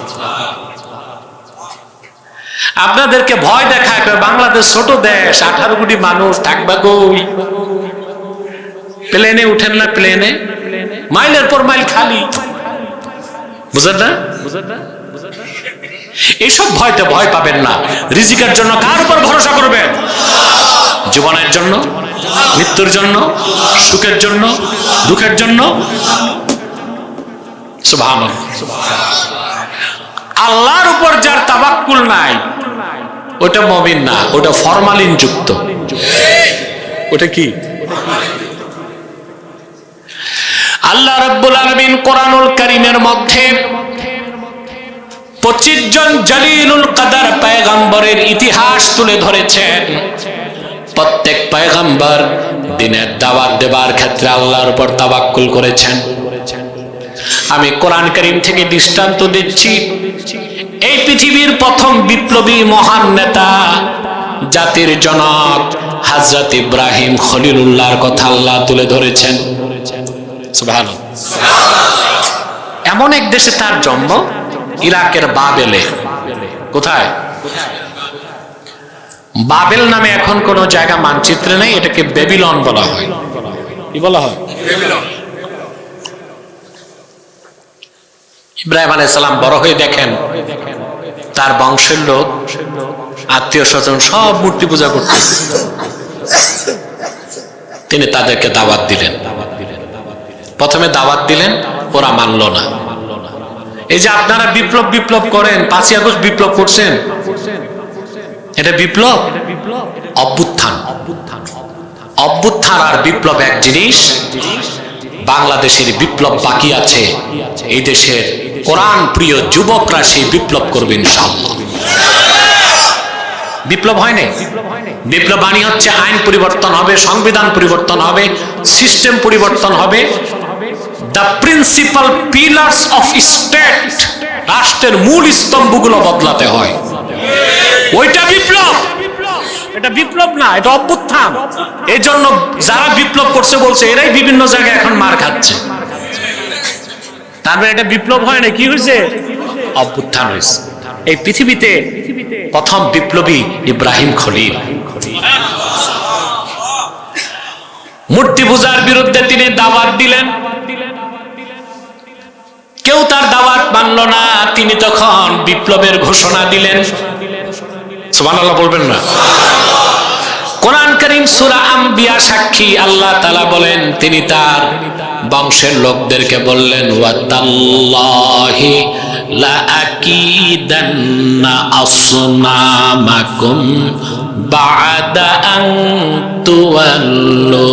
আপনাদেরকে ভয় দেখায় বাংলাদেশ ছোট দেশ, 18 কোটি মানুষ, থাকবা কই? প্লেনে উঠেন না, প্লেনে মাইলের পর মাইল খালি, বুঝেন না? এইসব ভয়তে ভয় পাবেন না। রিজিকের জন্য কার উপর ভরসা করবেন? জীবনের জন্য, মৃত্যুর জন্য, সুখের জন্য, দুঃখের জন্য। সুবহানাল্লাহ। আল্লাহর উপর যার তাওয়াক্কুল নাই ওটা মুমিন না, ওটা ফরমালিন যুক্ত। ওটা কি? আল্লাহ রাব্বুল আলামিন কোরআনুল কারীমের মধ্যে 25 জন জলিলুল কদর পয়গম্বরের ইতিহাস তুলে ধরেছেন। প্রত্যেক পয়গম্বর দ্বীনের দাওয়াত দেবার ক্ষেত্রে আল্লাহর উপর তাওয়াক্কুল করেছেন। আমি কোরআন কারীম থেকে দৃষ্টান্ত দিচ্ছি। এই পৃথিবীর প্রথম বিপ্লবী মহান নেতা, জাতির জনক হযরত ইব্রাহিম খলিলুল্লাহর কথা আল্লাহ তুলে ধরেছেন। সুবহানাল্লাহ। এমন এক দেশে তার জন্ম, ইরাকের বাবেলে। কোথায়? বাবেল নামে এখন কোন জায়গা মানচিত্রে নেই, এটাকে বেবিলন বলা হয়। কি বলা হয়? ইব্রাহিম আলাইহিস সালাম বড় হয়ে দেখেন তার বংশের লোক, আত্মীয় স্বজন সব মূর্তি পূজা করতেছে। তিনি তাদেরকে দাওয়াত দিলেন। প্রথমে দাওয়াত দিলেন, ওরা মানল না। এই যে আপনারা বিপ্লব করেন, 5ই আগস্ট বিপ্লব করছেন, এটা বিপ্লব? অভ্যুত্থান। অভ্যুত্থান আর বিপ্লব এক জিনিস। বাংলাদেশের বিপ্লব বাকি আছে। এই দেশের কোরআন প্রিয় যুবকরা সেই বিপ্লব করবে ইনশাআল্লাহ। বিপ্লব হয় না। বিপ্লব মানে হচ্ছে আইন পরিবর্তন হবে, সংবিধান পরিবর্তন হবে, সিস্টেম পরিবর্তন হবে। The principal pillars of state, রাষ্ট্রের মূল স্তম্ভগুলো বদলাতে হয়। ওইটা বিপ্লব। এটা বিপ্লব না, এটা অভ্যুত্থান। এই জন্য যারা বিপ্লব করছে বলছে এরাই বিভিন্ন জায়গায় এখন মার খাচ্ছে। তারপরে এটা বিপ্লব হয় না, কি হয়েছে? অভ্যুত্থান হয়েছে। এই পৃথিবীতে প্রথম বিপ্লবী ইব্রাহিম খলিল। মূর্তি পূজার বিরুদ্ধে তিনি দাওয়াত দিলেন। কেউ তার দাওয়াত মানল না। তিনি তখন বিপ্লবের ঘোষণা দিলেন। সুবহানাল্লাহ বলবেন না? কোরআন কারীম সূরা আম্বিয়া সাক্ষী। আল্লাহ তাআলা বলেন, তিনি তার বংশের লোকদেরকে বললেন, ওয়াতাল্লাহি লা আকিদান্না আসনামাকুম বা'দা আন তুওয়াল্লু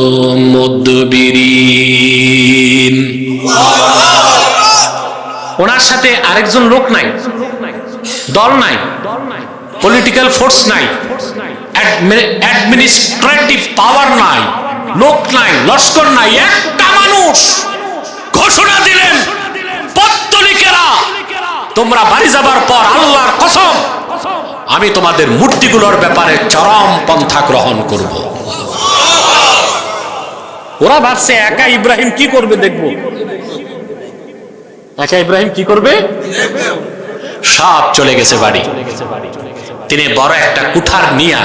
মুদবিরিন। ওনার সাথে আরেকজন লোক নাই, দল নাই, পলিটিক্যাল ফোর্স নাই, অ্যাডমিনিস্ট্রেটিভ পাওয়ার নাই, লোক নাই, লস্কর নাই, একটা মানুষ ঘোষণা দিলেন, পত্তলিকেরা তোমরা বাড়ি যাবার পর আল্লাহর কসম আমি তোমাদের মূর্তিগুলোর ব্যাপারে চরম পন্থা গ্রহণ করব। ওরা ভাবছে একা ইব্রাহিম কি করবে দেখবো, একা ইব্রাহিম কি করবে, সব চলে গেছে বাড়ি। তিনি বড় একটা কুঠার নিয়া,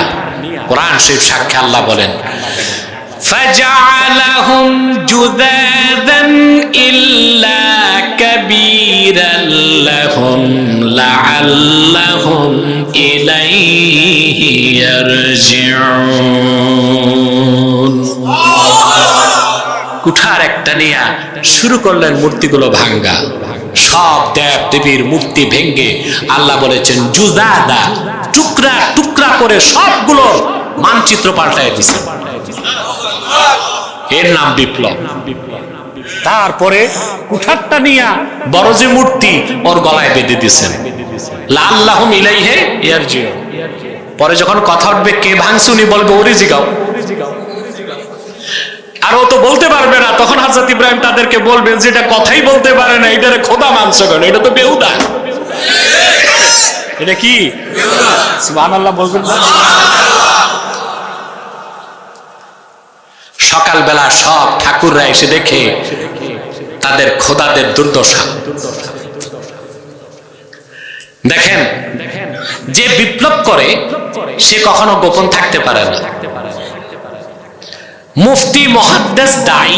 কোরআন শরীফ সাক্ষী আল্লাহ বলেন فَجَعَلَهُمْ جُذَاذًا إِلَّا كَبِيرًا لَهُمْ لَعَلَّهُمْ إِلَيْهِ يَرْجِعُونَ। কুঠার একটা নিয়া শুরু করলেন মূর্তিগুলো ভাঙ্গা, সব দেব দেবীর মূর্তি ভেঙ্গে আল্লাহ বলেছেন জুদাদা, টুকরা টুকরা করে সবগুলো মানচিত্র পাল্টায় দিয়েছেন। এর নাম বিপ্লব। তারপরে কুঠারটা নিয়া বড় যে মূর্তি ওর গলায় বেঁধে দিয়েছেন, লাআল্লাহুম ইলাইহি ইয়ারজিউন। পরে যখন কথা উঠবে কে ভাঙছে উনি বলবে ওরে জিগাও, আর ও তো বলতে পারবে না, তখন হযরত ইব্রাহিম তাদেরকে বলবেন যেটা কথাই বলতে পারে না এটারে খোদা মানছো কেন, এটা তো বেহুদা, এটা কি সুবহানাল্লাহ বলবেন না? সকালবেলা সব ঠাকুররা এসে দেখে তাদের খোদাদের দুর্দশা। দেখেন, যে বিপ্লব করে সে কখনো গোপন থাকতে পারে না। মুফতি, মুহাদ্দিস, দাঈ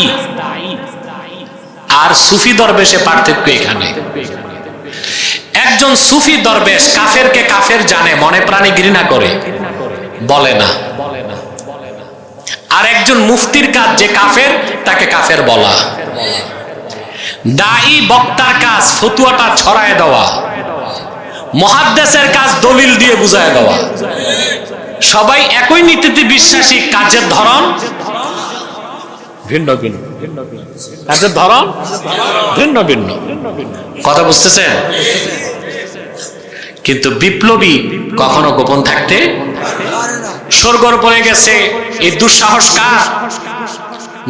আর সুফি দরবেশে পার্থক্য এখানে। একজন সুফি দরবেশ কাফেরকে কাফের জানে, মনে প্রাণে ঘৃণা করে, বলে না। আর একজন মুফতির কাজ যে কাফের তাকে কাফের বলা। দাঈ বক্তার কাজ ফতুয়াটা ছড়ায় দেওয়া, মুহাদ্দিসের কাজ দলিল দিয়ে বুঝায় দেওয়া। সবাই একই নীতিতে বিশ্বাসী, কাজের ধরন ভিন্ন ভিন্ন, কাজের ধরন ভিন্ন ভিন্ন। কথা বুঝতেছেন? কিন্তু বিপ্লবী কখনো গোপন থাকতে, সরগর পড়ে গেছে। এই দুঃসাহস কার?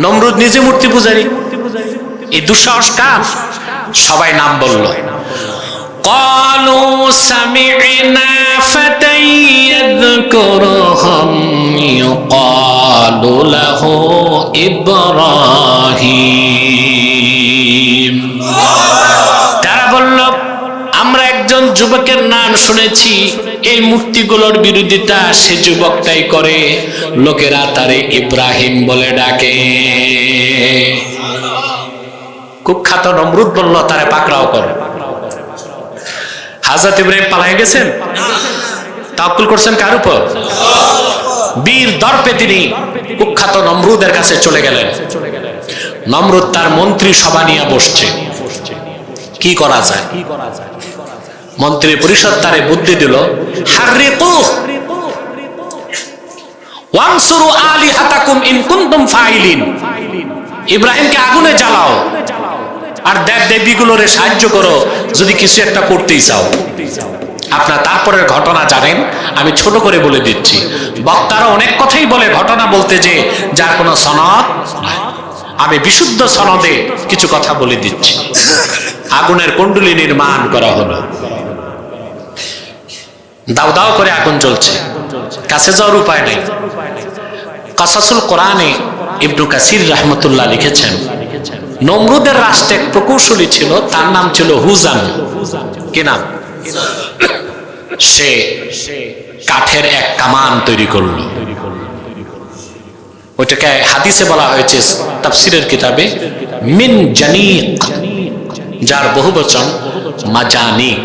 নমরুদ নিজে মূর্তি পূজারী, এই দুঃসাহস কার? সবাই নাম বলল। قالوا سمعنا فتى يذكرهم يقال له إبراهيم। তারা বলল আমরা একজন যুবকের নাম শুনেছি, এই মূর্তিগুলোর বিরোধিতা সে যুবকটাই করে, লোকেরা তারে ইব্রাহিম বলে ডাকে। কুখ্যাত নমরুদ বলল তারে পাকড়াও করো। হযরত ইব্রাহিম পালায়ে গেছেন, তাওয়াক্কুল করছেন কার উপর? বীর দর্পে তিনি কুখ্যাত নমরুদের কাছে চলে গেলেন। নমরুদ তার মন্ত্রী সভা নিয়ে বসছে, কি করা যায়? মন্ত্রী পরিষদ তারে বুদ্ধি দিল, হাররিকু ওয়ানসুরু আলিহাতাকুম ইন কুনতুম ফাইলিন। ইব্রাহিমকে আগুনে জ্বালাও আর দেব দেবীগুলোরে সাহায্য করো যদি কিছু একটা করতেই চাও। আপনারা তারপরের ঘটনা জানেন, আমি ছোট করে বলে দিচ্ছি। বক্তারা অনেক কথাই বলে ঘটনা বলতে, যে যার কোনো সনদ নাই। আমি বিশুদ্ধ সনদে কিছু কথা বলে দিচ্ছি। আগুনের কুণ্ডলী নির্মাণ করা হলো, দাও দাও করে আগুন জ্বলছে, কাছে যাওয়ার উপায় নেই। কাসাসুল কোরআনে ইবনে কাসির রাহমাতুল্লাহ লিখেছেন, নমরুদের রাষ্ট্রে এক প্রকৌশলী ছিল, তার নাম ছিল হুজাম। কি নাম? সে কাঠের এক কামান তৈরি করলো। ওইটাকে হাদিসে বলা হয়েছে, তাফসীরের কিতাবে, মিন জানিক, যার বহুবচন মাজানিক।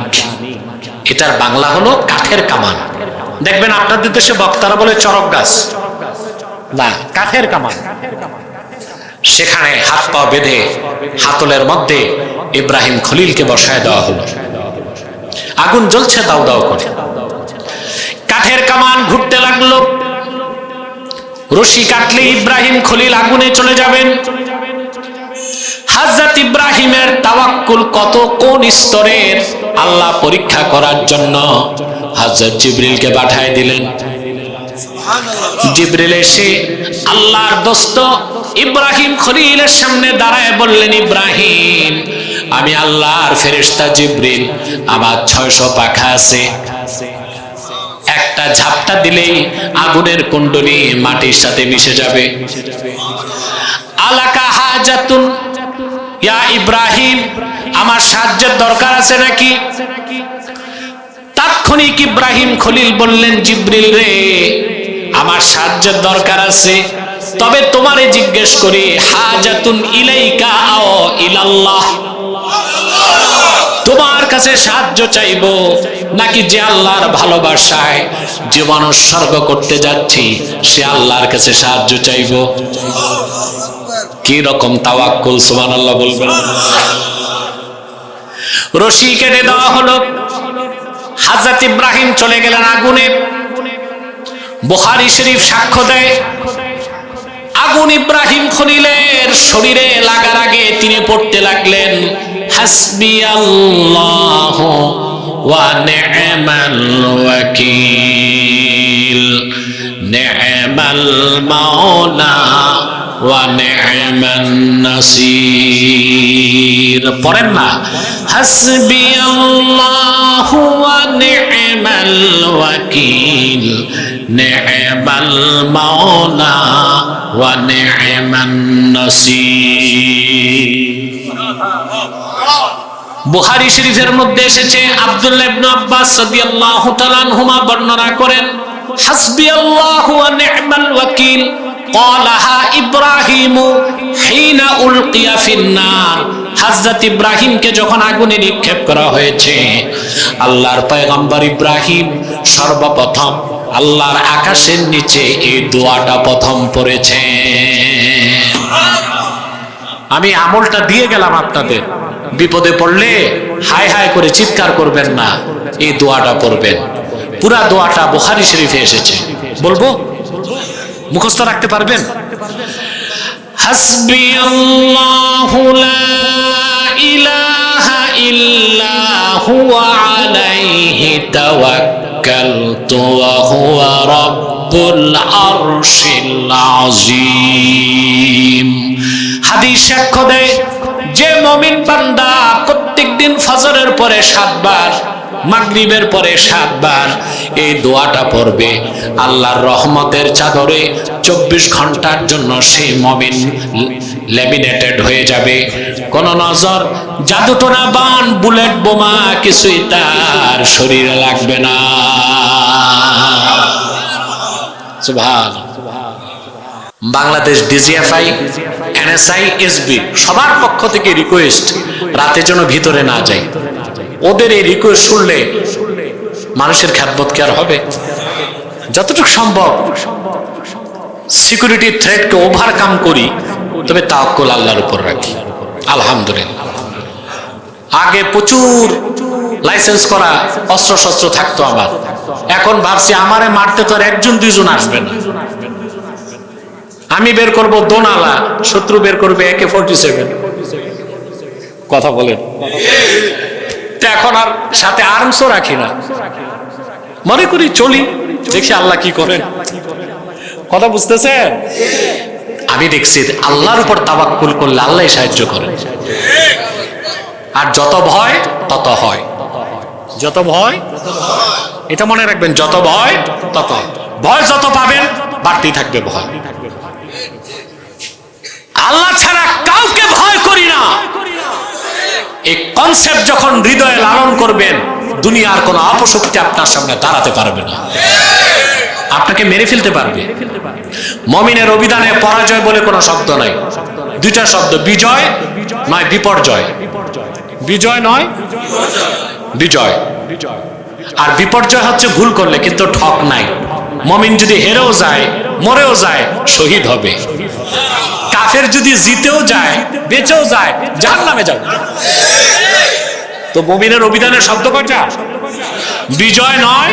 এটার বাংলা হলো কাঠের কামান। দেখবেন আপনাদের দেশে বক্তারা বলে চরক গাছ, না, কাঠের কামান। সেখানে হাত পা বেঁধে হাতলের মধ্যে ইব্রাহিম খলিলকে বসায় দেওয়া হলো। আগুন জ্বলছে দাও দাও করে, কাঠের কামান ঘুরতে লাগলো। রশি কাটলে ইব্রাহিম খলিল আগুনে চলে যাবেন। হযরত ইব্রাহিমের তাওয়াক্কুল কত কোন স্তরের, আল্লাহ পরীক্ষা করার জন্য হযরত জিবরিলকে পাঠিয়ে দিলেন। জিবরিল এসে আল্লাহর দোস্ত ইব্রাহিম খলিলের সামনে দাঁড়ায় বললেন, ইব্রাহিম, আমি আল্লাহর ফেরেশতা জিবরিল, আমার 600 পাখা আছে, একটা ঝাপটা দিলেই আগুনের কুণ্ডলী মাটির সাথে মিশে যাবে। আলাকা হাজাতুন ইয়া ইব্রাহিম, আমার সাহায্যের দরকার আছে নাকি? তাৎক্ষণিক ইব্রাহিম খলিল বললেন, জিবরিল রে, আমার সাহায্যের দরকার আছে, তবে তোমারে জিজ্ঞেস করি, হাজাতুন ইলাইকা আও ইলাল্লাহ, তোমার কাছে সাহায্য চাইবো নাকি যে আল্লাহর ভালোবাসায় জীবন উৎসর্গ করতে যাচ্ছি সে আল্লাহর কাছে সাহায্য চাইবো? কি রকম তাওয়াক্কুল, সুবহানাল্লাহ বলবেন। রশি কেটে দেওয়া হলো, হযরত ইব্রাহিম চলে গেলেন আগুনে। বুখারী শরীফ সাক্ষ্য দেয়, আগুন ইব্রাহিম খলিলের শরীরে লাগার আগে তিনি পড়তে লাগলেন, হাসবিয়াল্লাহু ওয়া নি'মাল ওয়াকিল, নি'মাল মাওলা ওয়া নি'মান নাসির। পড়েন না, হাসবিয়াল্লাহু ওয়া নি'মাল ওয়াকিল, নি'মাল মাওলা ওয়া নি'মান নাসির। বুখারী শরীফের মধ্যে এসেছে, আব্দুল্লাহ ইবনে আব্বাস রাদিয়াল্লাহু তাআলা আনহুমা বর্ণনা করেন, হাসবিয়াল্লাহু ওয়া নি'মাল ওয়াকিল ক্বালাহা ইব্রাহিমু হিনা উলকিয়া ফিন-নার। হযরত ইব্রাহিমকে যখন আগুনে নিক্ষেপ করা হয়েছে, আল্লাহর পয়গম্বর ইব্রাহিম সর্বপ্রথম আল্লাহর আকাশের নিচে এই দোয়াটা প্রথম পড়েছে। আমি আমলটা দিয়ে গেলাম আপনাদের, বিপদে পড়লে হায় হায় করে চিৎকার করবেন না, এই দোয়াটা পড়বেন। পুরা দোয়াটা বুখারী শরীফে এসেছে, বলবো? মুখস্থ রাখতে পারবেন? হাসবিয়াল্লাহু লা ইলাহা ইল্লা হুয়া আলাইহি তাওয়াক্কালতু ওয়া হুয়া রাব্বুল আরশিল আযীম। হাদিস সাক্ষ্য দেয়, যে মুমিন বান্দা প্রত্যেকদিন ফজরের পরে 7 বার, মাগরিবের পরে 7 বার এই দোয়াটা পড়বে, আল্লাহর রহমতের চাদরে 24 ঘন্টার জন্য সেই মুমিন ল্যামিনেটেড হয়ে যাবে। কোন নজর, জাদুটোনা, বান, বুলেট, বোমা কিছুই তার শরীরে লাগবে না। সুবহানাল্লাহ। বাংলাদেশ ডিজিএফআই, এনএসআই, এসবি সবার পক্ষ থেকে রিকোয়েস্ট, রাতে যেন ভিতরে না যায়। ওদের এই রিকোয়েস্ট শুনলে মানুষের খেদমত কি আর হবে? যতটুকু সম্ভব সিকিউরিটি থ্রেটকে ওভারকাম করি, তবে তাওয়াক্কুল আল্লাহর উপর রাখি। আলহামদুলিল্লাহ। আগে প্রচুর লাইসেন্স করা অস্ত্র শস্ত্র থাকতো আমার, এখন ভাবছি আমারে মারতে তো আর 1-2 আসবে না। আমি বের করব দোনালা, শত্রু বের করবে AK-47। কথা বলেন। এখন আর সাথে আর্মসও রাখি না, মনে করি চলি, দেখি আল্লাহ কি করেন। কথা বুঝতেছেন? আমি দেখছি আল্লাহর উপর তাওয়াক্কুল করলে আল্লাহ সাহায্য করেন। আর যত ভয় তত হয়, যত ভয়, এটা মনে রাখবেন, যত ভয় তত ভয়, যত পাবেন বাড়তেই থাকবে ভয়। আল্লাহ ছাড়া কাউকে ভয় করি না, এই কনসেপ্ট যখন হৃদয়ে লালন করবেন, দুনিয়ার কোন অপশক্তি আপনার সামনে দাঁড়াতে পারবে না, আপনাকে মেরে ফেলতে পারবে। মুমিনের অভিধানে পরাজয় বলে কোনো শব্দ নাই, 2টা শব্দ, বিজয় নয় বিপর্যয়। বিজয় নয় বিজয়, আর বিপর্যয় হচ্ছে ভুল করলে, কিন্তু ঠক নাই। মুমিন যদি হেরেও যায়, মরেও যায়, শহীদ হবে। কাফের যদি জিতেও যায়, বেঁচেও যায়, জাহান্নামে যাবে। তো মুমিনের অভিধানের শব্দ কয়টা? বিজয় নয়,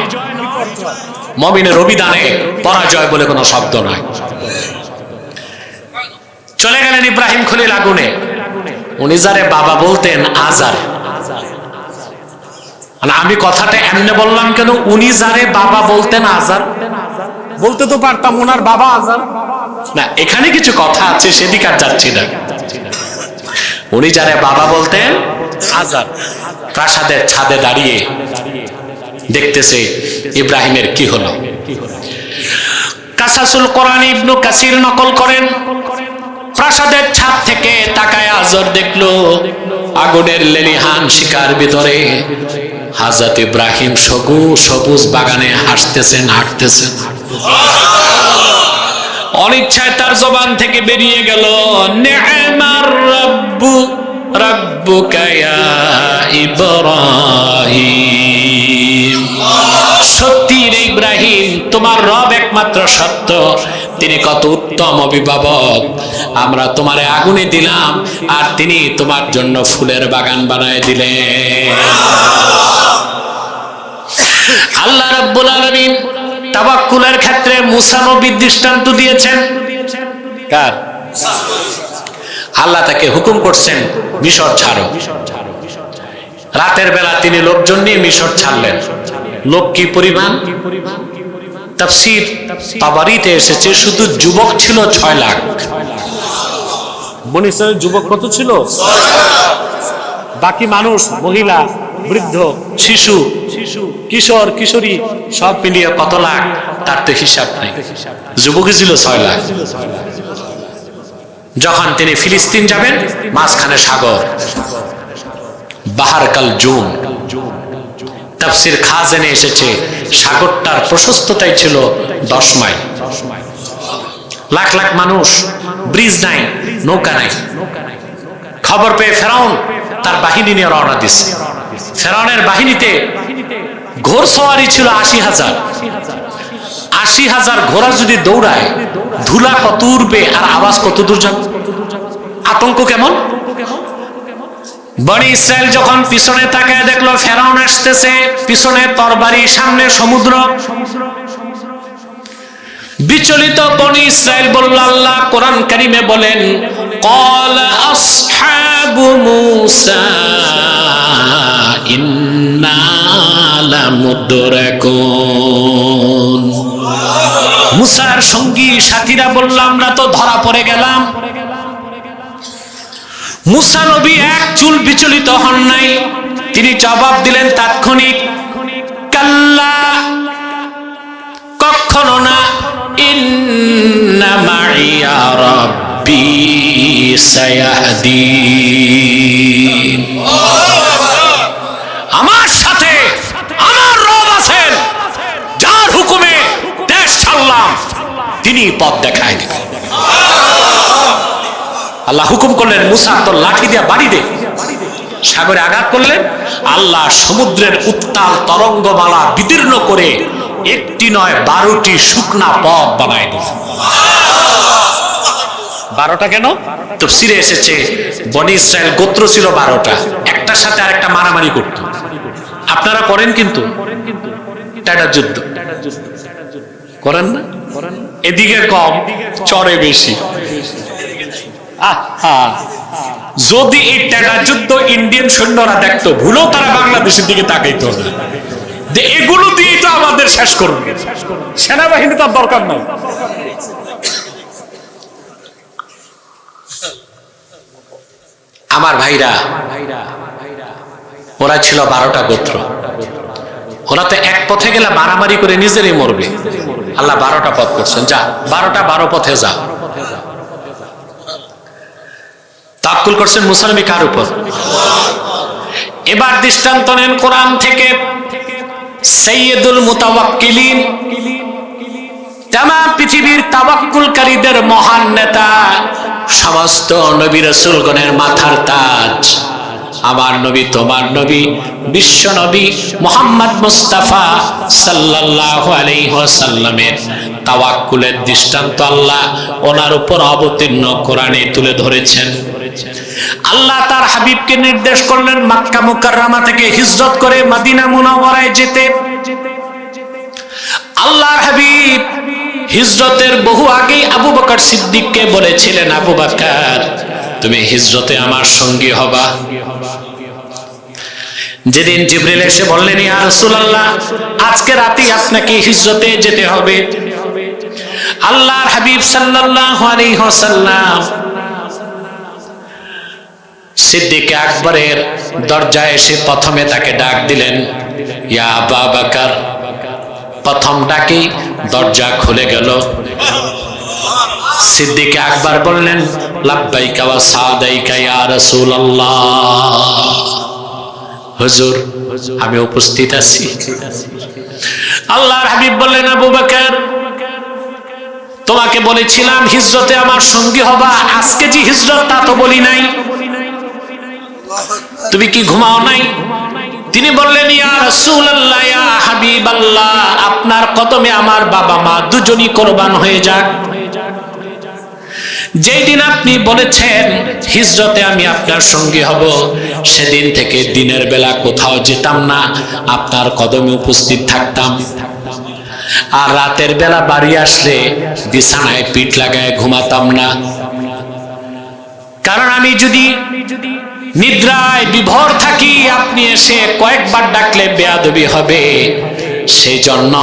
মুমিনের অভিধানে পরাজয় বলে কোনো শব্দ নাই। চলে গেলেন ইব্রাহিম খলিল আগুনে। উনি যারে বাবা বলতেন আজার, আমি কথাটা এমনি বললাম কেন, উনি যারে বাবা বলতেন আজার, বলতে তো পারতাম ওনার বাবা আজার না, এখানে কিছু কথা আছে, সেদিকে আর যাচ্ছি না। উনি যারে বাবা বলতেন আজার, প্রাসাদের ছাদে দাঁড়িয়ে দেখতেছে ইব্রাহিমের কি হলো। কাসাসুল কোরআন ইবনে কাসির নকল করেন, প্রাসাদের ছাদ থেকে তাকায় আজর দেখলো আগুনের লেলিহান শিকার ভিতরে হযরত ইব্রাহিম সবুজ বাগানে হাঁটতেছেন। অনিচ্ছায় তার জবান থেকে বেরিয়ে গেল নি'মার রাব্বু রাব্বুকা ইয়া ইব্রাহিম। সত্যি রে ইব্রাহিম, তোমার রব একমাত্র সত্য, তিনি কত উত্তম অভিভাবক। আমরা তোমারে আগুনে দিলাম আর তিনি তোমার জন্য ফুলের বাগান বানায় দিলেন। আল্লাহ রাব্বুল আলামিন তাওয়াক্কুলের ক্ষেত্রে মুসা নবীর দৃষ্টান্ত দিয়েছেন। কার? আল্লাহ তাকে হুকুম করছেন মিশর ছাড়ো। রাতের বেলা তিনি লোকজন নিয়ে মিশর ছাড়লেন। লোক কি পরিমাণ? তাফসীর তাবারিতে এসেছে শুধু যুবক ছিল 6 লাখ। বনি ইসরাইলের যুবক কত ছিল? 6 লাখ। বাকি মানুষ, মহিলা, বৃদ্ধ, শিশু, কিশোর, কিশোরী সব মিলিয়ে কত লাখ তার তো হিসাব নাই। যুবকই ছিল 6 লাখ। যখন তিনি ফিলিস্তিন যাবেন, মাঝখানে সাগর, বাহার কাল জুম। তাফসীর খাজেনে এসেছে সাগরটার প্রশস্ততাই ছিল 10 মাইল। লাখ লাখ মানুষ, ব্রিজ নাই, নৌকা নাই। খবর পেয়ে ফেরাউন তার বাহিনী নিয়ে রওনা দিচ্ছে। ফেরাউনের বাহিনীতে ঘোড়সওয়ারি ছিল 80,000। 80,000 ঘোড়া যদি দৌড়ায়, ধুলা কত উড়বে আর আওয়াজ কত দূর যাবে, আতঙ্ক কেমন। বনি ইসরাইল যখন পিছনে তাকায় দেখলো ফেরাউন আসতেছে, পিছনে তরবারি, সামনে সমুদ্র। বিচলিত বনি ইসরাইল বলল, আল্লাহ কোরআন কারীমে বলেন ক্বালা আসহাবু মূসা ইন্না লামুদরাকুন। মুসার সঙ্গী সাথীরা বলল, আমরা তো ধরা পড়ে গেলাম। মুসা নবী এক চুল বিচলিত হন নাই, তিনি জবাব দিলেন তাৎক্ষণিক, কাল্লা, কখনো না, ইন্না মাইয়া রাব্বি সায়াহদিন। আমার সাথে আমার রব আছেন, যার হুকুমে দেশ ছাড়লাম তিনি পথ দেখায় দিবেন। আল্লাহ হুকুম করলেন, মুসা তোর লাঠি দিয়ে বাড়ি দে। সাগরে আঘাত করলেন, আল্লাহ সমুদ্রের উত্তাল তরঙ্গমালা বিদীর্ণ করে একটি নয় 12টি শুকনা পথ বানায় দিলেন। 12টা কেন? তাফসীরে এসেছে বনি ইসরাইল গোত্র ছিল 12টা, একটার সাথে আরেকটা মারামারি করত। আপনারা করেন কিন্তু টাটা যুদ্ধ করেন না? এদিকে কম, চরে বেশি। যদি এই টাটা যুদ্ধ ইন্ডিয়ান সৈন্যরা দেখতো, ভুলেও তারা বাংলাদেশের দিকে তাকাইতো না। এগুলো দিয়ে তো আমাদের শেষ করবে, সেনাবাহিনী তার দরকার নাই। আমার ভাইরা, ওরা ছিল 12টা গোত্র। ওরা তো এক পথে গেলে মারামারি করে নিজেরই মরবে। আল্লাহ 12টা পথ করছেন, যা 12টা 12 পথে যা। তাওয়াক্কুল করছেন মুসা নবী কার উপর? এবার দৃষ্টান্ত নেন কোরআন থেকে। সাইয়্যিদুল মুতাওয়াক্কিলিন, তামাম পৃথিবীর তাওয়াক্কুলকারীদের মহান নেতা, সমস্ত নবী রাসূলগণের মাথার তাজ, আমার নবী, তোমার নবী, বিশ্ব নবী মুহাম্মদ মুস্তাফা সাল্লাল্লাহু আলাইহি ওয়াসাল্লামের তাওয়াক্কুলের দৃষ্টান্ত আল্লাহ ওনার উপর অবতীর্ণ কোরআনে তুলে ধরেছেন। আল্লাহ তার হাবিবকে নির্দেশ করলেন মক্কা মুকাররমা থেকে হিজরত করে মদিনা মুনাওয়ারায় যেতে। আল্লাহর হাবিব হিজরতের বহু আগে আবু বকর সিদ্দিককে বলেছিলেন, আবু বকর তুমি হিজরতে আমার সঙ্গী হবা। যেদিন জিবরিল এসে বললেন, ইয়া রাসূলুল্লাহ আজকে রাতেই আপনাকে হিজরতে যেতে হবে, আল্লাহর হাবিব সাল্লাল্লাহু আলাইহি ওয়াসাল্লাম সিদ্দিক আকবরের দরজায় এসে প্রথমে তাকে ডাক দিলেন, ইয়া আবু বকর। প্রথম ডাকেই দরজা খুলে গেল। সিদ্দিক আকবর বললেন, লাব্বাইকা ওয়া সাদাইকা ইয়া রাসূলুল্লাহ। হুজুর আমি উপস্থিত আছি। আল্লাহর হাবিব বললেন, আবু বকর তোমাকে বলেছিলাম হিজরতে আমার সঙ্গী হবা, আজকে যে হিজরত তা তো বলি নাই, তুমি কি ঘুমাও নাই? তিনি বললেন, ইয়া রাসূলুল্লাহ ইয়া হাবিবাল্লাহ, আপনার কদমে আমার বাবা মা দুজনই কোরবান হয়ে যাক। যেই দিন আপনি বলেছেন হিজরতে আমি আপনার সঙ্গী হব, সেদিন থেকে দিনের বেলা কোথাও যেতাম না, আপনার কদমে উপস্থিত থাকতাম। আর রাতের বেলা বাড়ি আসলে বিছানায় পিঠ লাগায় ঘুমাতাম না, কারণ আমি যদি নিদ্রায় বিভোর থাকি আপনি এসে কয়েকবার ডাকলে বেয়াদবি হবে। সেই জন্য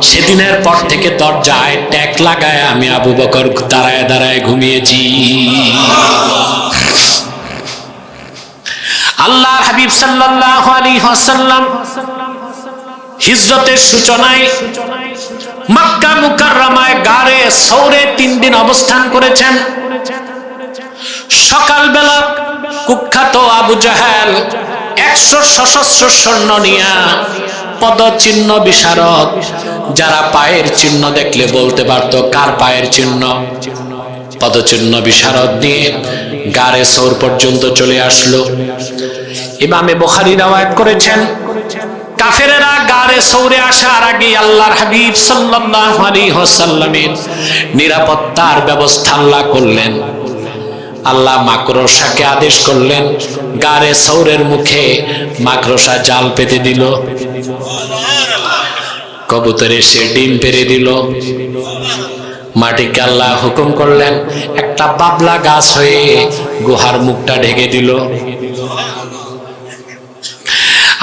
সেদিনের পর থেকে দরজায় ট্যাক লাগায় আমি আবু বকর দাঁড়ায় দাঁড়ায় ঘুমিয়েছি। আল্লাহর হাবিব সাল্লাল্লাহু আলাইহি ওয়াসাল্লাম হিজরতের সূচনায় মক্কা মুকাররমায় গারে সৌরে 3 দিন অবস্থান করেছেন। সকালবেলা কুখ্যাত আবু জাহেল 100 সশস্ত্র সৈন্য নিয়ে পদচিহ্ন বিশারদ, যারা পায়ের চিহ্ন দেখলে বলতে পারতো কার পায়ের চিহ্ন, পদচিহ্ন বিশারদ নিয়ে গারে সৌর পর্যন্ত চলে আসলো। ইমামে বুখারী রওয়ায়াত করেছেন, কাফেরেরা গারে সৌরে আসার আগে আল্লাহর হাবিব সাল্লাল্লাহু আলাইহি ওয়াসাল্লামের নিরাপত্তার ব্যবস্থা আল্লাহ করলেন। আল্লাহ মাকড়সাকে আদেশ করলেন, গারে সৌরের মুখে মাকড়সা জাল পেতে দিল, কবুতর এসে ডিম পেড়ে দিল। মাটিকে আল্লাহ হুকুম করলেন একটা বাবলা গাছ হয়ে গুহার মুখটা ঢেকে দিল।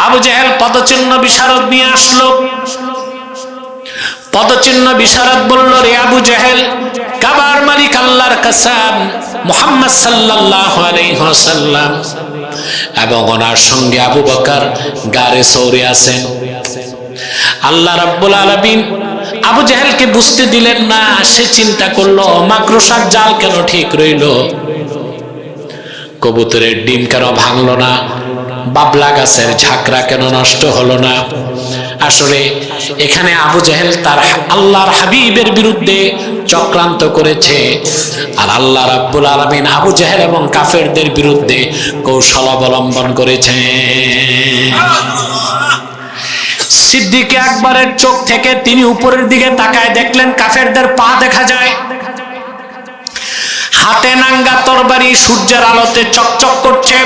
আবু জাহেল পদচিহ্ন বিশারদ নিয়ে আসলো। পদচিহ্ন বিশারদ বলল, রে আবু জাহেল, কাবার মালিক আল্লাহর কসম, মুহাম্মদ সাল্লাল্লাহু আলাইহি ওয়াসাল্লাম এবং ওনার সঙ্গে আবু বকর গারে সৌরে আছেন। আল্লাহ রাব্বুল আলামিন আবু জাহেলকে বুঝতে দিলেন না। সে চিন্তা করলো মাকড়সার জাল কেন ঠিক রইল, কবুতরের ডিম কেন ভাঙলো না, বাবলা গাছের ঝাঁকড়া কেন নষ্ট হলো না। আসলে এখানে আবু জাহেল তার আল্লাহর হাবিবের বিরুদ্ধে চক্রান্ত করেছে, আর আল্লাহ রাব্বুল আলামিন আবু জাহেল এবং কাফেরদের বিরুদ্ধে কৌশল অবলম্বন করেছে। সিদ্দিক আকবরের চোখ থেকে তিনি উপরের দিকে তাকায় দেখলেন কাফেরদের পা দেখা যায়, হাতে নাঙ্গা তরবারি সূর্যের আলোতে চকচক করছে।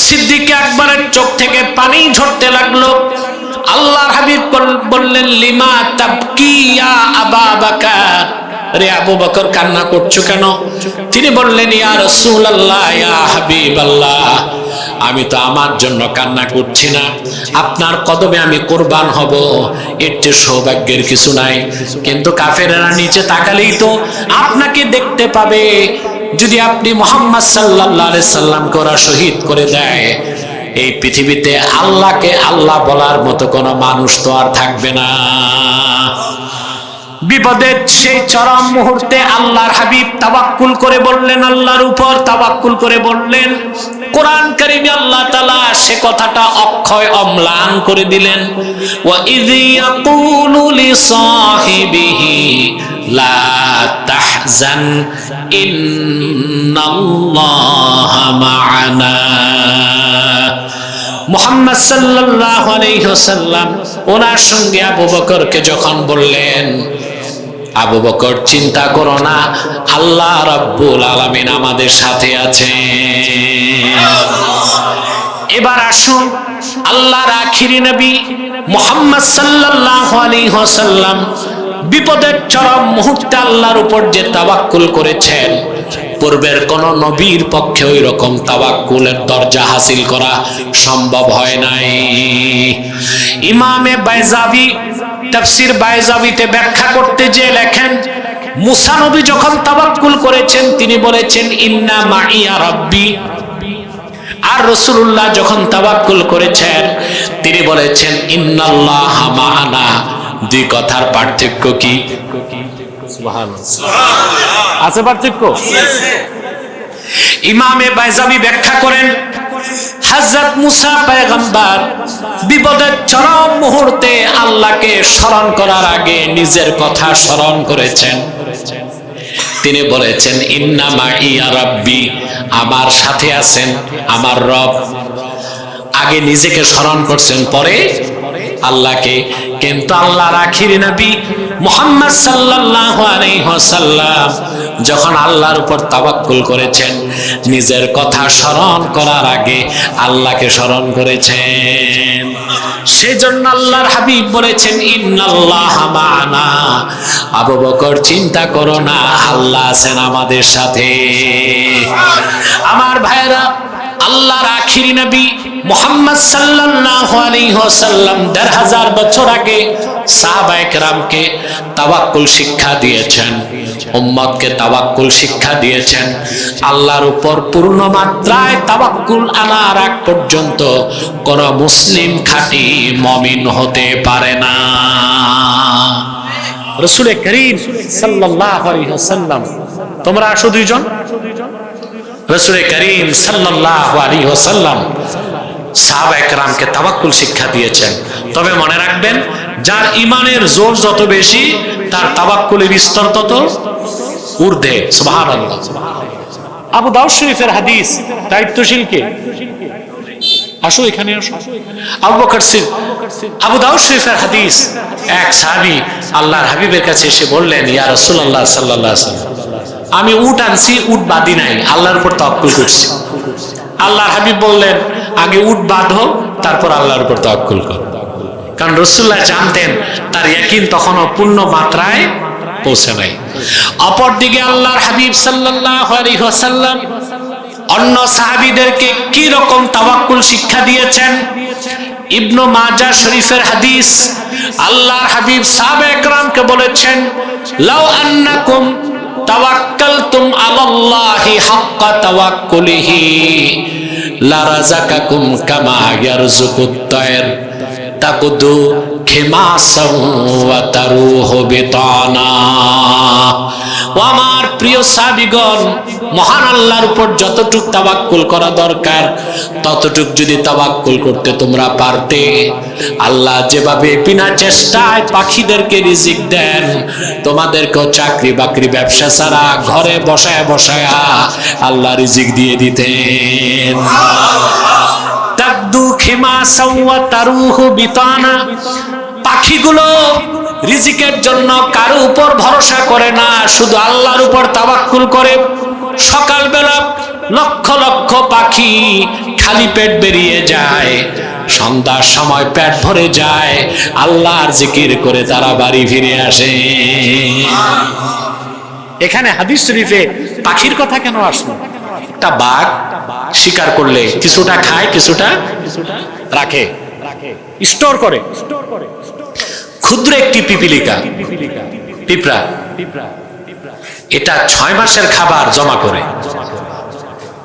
সিদ্দিক আকবরের চোখ থেকে পানি ঝরতে লাগলো। আল্লাহর হাবিব বললেন, লিমা তাবকি ইয়া আবা বকর, রে আবু বকর কান্না করছো কেন? তিনি বললেন, ইয়া রাসূলুল্লাহ ইয়া হাবিবাল্লাহ, আমি তো আমার জন্য কান্না করছি না, আপনার কদমে আমি কুরবান হব, এর চেয়ে সৌভাগ্যের কিছু নাই। কিন্তু কাফেরেরা নিচে তাকালেই তো আপনাকে দেখতে পাবে। যদি আপনি মুহাম্মদ সাল্লাল্লাহু আলাইহি সাল্লামকে ওরা শহীদ করে দেয়, এই পৃথিবীতে আল্লাহকে আল্লাহ বলার মতো কোনো মানুষ তো আর থাকবে না। বিপদের সেই চরম মুহূর্তে আল্লাহর হাবিব তাওয়াক্কুল করে বললেন, আল্লাহর উপর তাওয়াক্কুল করে বললেন। কোরআন কারীমে আল্লাহ তাআলা সে কথাটা অক্ষয় অম্লান করে দিলেন, ওয়া ইয ইয়াকুলু লিসাহিবিহি লা তাহজান ইন্নাল্লাহা মা'ানা। মুহাম্মদ সাল্লাল্লাহু আলাইহি ওয়াসাল্লাম ওনার সঙ্গে আবু বকরকে যখন বললেন, আবু বকর চিন্তা করো না, আল্লাহ রাব্বুল আলামিন আমাদের সাথে আছেন। এবার আসুন আল্লাহর আখিরি নবী মুহাম্মদ সাল্লাল্লাহু আলাইহি ওয়াসাল্লাম বিপদের চরম মুহূর্তে আল্লাহর উপর যে তাওয়াক্কুল করেছেন, পূর্বের কোন নবীর পক্ষে ওই রকম তাওয়াক্কুলের দরজা হাসিল করা সম্ভব হয় নাই। ইমামে বাইজাবি তাফসীর বাইজাবিতে ব্যাখ্যা করতে যে লেখেন, মুসা নবী যখন তাওয়াক্কুল করেছেন তিনি বলেছেন ইন্না মাইয়া রাব্বি, আর রাসূলুল্লাহ যখন তাওয়াক্কুল করেছেন তিনি বলেছেন ইন্নাল্লাহা মা'ানা। দুই কথার পার্থক্য কি? সুবহানাল্লাহ, আছে পার্থক্য? ইমামে বাইজাবি ব্যাখ্যা করেন, হযরত মুসা পয়গম্বর বিপদের চরম মুহূর্তে আল্লাহকে স্মরণ করার আগে নিজের কথা স্মরণ করেছেন। তিনি বলেছেন, ইন্না মাইয়া রাব্বি, আমার সাথে আছেন আমার রব। আগে নিজেকে স্মরণ করছেন, পরে আল্লাহকে। কিন্তু আল্লাহর আখিরি নবী মুহাম্মদ সাল্লাল্লাহু আলাইহি ওয়াসাল্লাম যখন আল্লাহর উপর তাওয়াক্কুল করেছেন, নিজের কথা স্মরণ করার আগে আল্লাহকে স্মরণ করেছেন। সেজন্য আল্লাহর হাবিব বলেছেন, ইন্নাল্লাহা মা'ানা, আবু বকর চিন্তা করো না, আল্লাহ আছেন আমাদের সাথে। আমার ভাইরা, আল্লাহর আখিরি নবী মুহাম্মদ সাল্লাল্লাহু আলাইহি ওয়াসাল্লাম ১৫০০ বছর আগে সাহাবায়ে কেরামকে তাওয়াক্কুল শিক্ষা দিয়েছেন, উম্মতকে তাওয়াক্কুল শিক্ষা দিয়েছেন। আল্লাহর উপর পূর্ণ মাত্রায় তাওয়াক্কুল আনার আগ পর্যন্ত কোন মুসলিম খাঁটি মুমিন হতে পারে না। রাসূল করিম সাল্লাল্লাহু আলাইহি ওয়াসাল্লাম, তোমরা আসো দুইজন। রাসূল করিম সাল্লাল্লাহু আলাইহি ওয়াসাল্লাম সাহাবায়ে কেরামকে তাওয়াক্কুল শিক্ষা দিয়েছেন। তবে মনে রাখবেন, যার ঈমানের জোর যত বেশি, তার তাওয়াক্কুলের স্তর তত ঊর্ধ্বে। সুবহানাল্লাহ। আবু দাউদ শরীফের হাদিস, দায়িত্বশীল কে? আসো এখানে আসো। আবু বকর সিদ্দিক, আবু দাউদ শরীফের হাদিস, এক সাহাবী আল্লাহর হাবিবের কাছে এসে বললেন, ইয়া রাসূলুল্লাহ সাল্লাল্লাহু আলাইহি ওয়াসাল্লাম, আমি উট আনছি, উট বাঁধি নাই, আল্লাহর উপর তাওয়াক্কুল করছি। আল্লাহর হাবিব বললেন, আগে উট বাঁধো, তারপর আল্লাহর উপর তাওয়াক্কুল করো। কারণ রাসূলুল্লাহ জানতেন তার ইয়াকিন তখনও পূর্ণ মাত্রায় পৌঁছে নাই। অপরদিকে আল্লাহর হাবিব সাল্লাল্লাহু আলাইহি ওয়াসাল্লাম অন্য সাহাবীদেরকে কি রকম তাওয়াক্কুল শিক্ষা দিয়েছেন। ইবনে মাজাহ শরীফের হাদিস, আল্লাহর হাবিব সাহাবায়ে কেরামকে বলেছেন, লাউ আন্নাকুম তাওয়াক্কালতুম আলাল্লাহি হাক্কা তাওয়াক্কুলিহি লারাযাকাকুম কামা ইয়ারযুকুত তায়র তাকুদু খিমাসাও ওয়া তারুহু বিতানা। ও আমার প্রিয় সাহাবীগণ, মহান আল্লাহর উপর যতটুক তাওয়াক্কুল করা দরকার ততটুক যদি তাওয়াক্কুল করতে তোমরা পারতে, আল্লাহ যেভাবে বিনা চেষ্টায় পাখিদেরকে রিজিক দেন, তোমাদেরকেও চাকরি বাকরি ব্যবসা ছাড়া ঘরে বসায় বসায় আল্লাহ রিজিক দিয়ে দিতেন। তাকদু খিমাসাও ওয়া তারুহু বিতানা। পাখিগুলো রিজিকের জন্য কারো উপর ভরসা করে না, শুধু আল্লাহর উপর তাওয়াক্কুল করে। সকালবেলা লক্ষ লক্ষ পাখি খালি পেট বেরিয়ে যায়, সন্ধ্যার সময় পেট ভরে যায়, আল্লাহর জিকির করে তারা বাড়ি ফিরে আসে। এখানে হাদিস শরীফে পাখির কথা কেন আসলো? একটা বাঘ শিকার করলে কিছুটা খায়, কিছুটা রাখে, স্টোর করে। ক্ষুদ্র একটি পিপিলিকা, পিঁপড়া, এটা 6 মাসের খাবার জমা করে।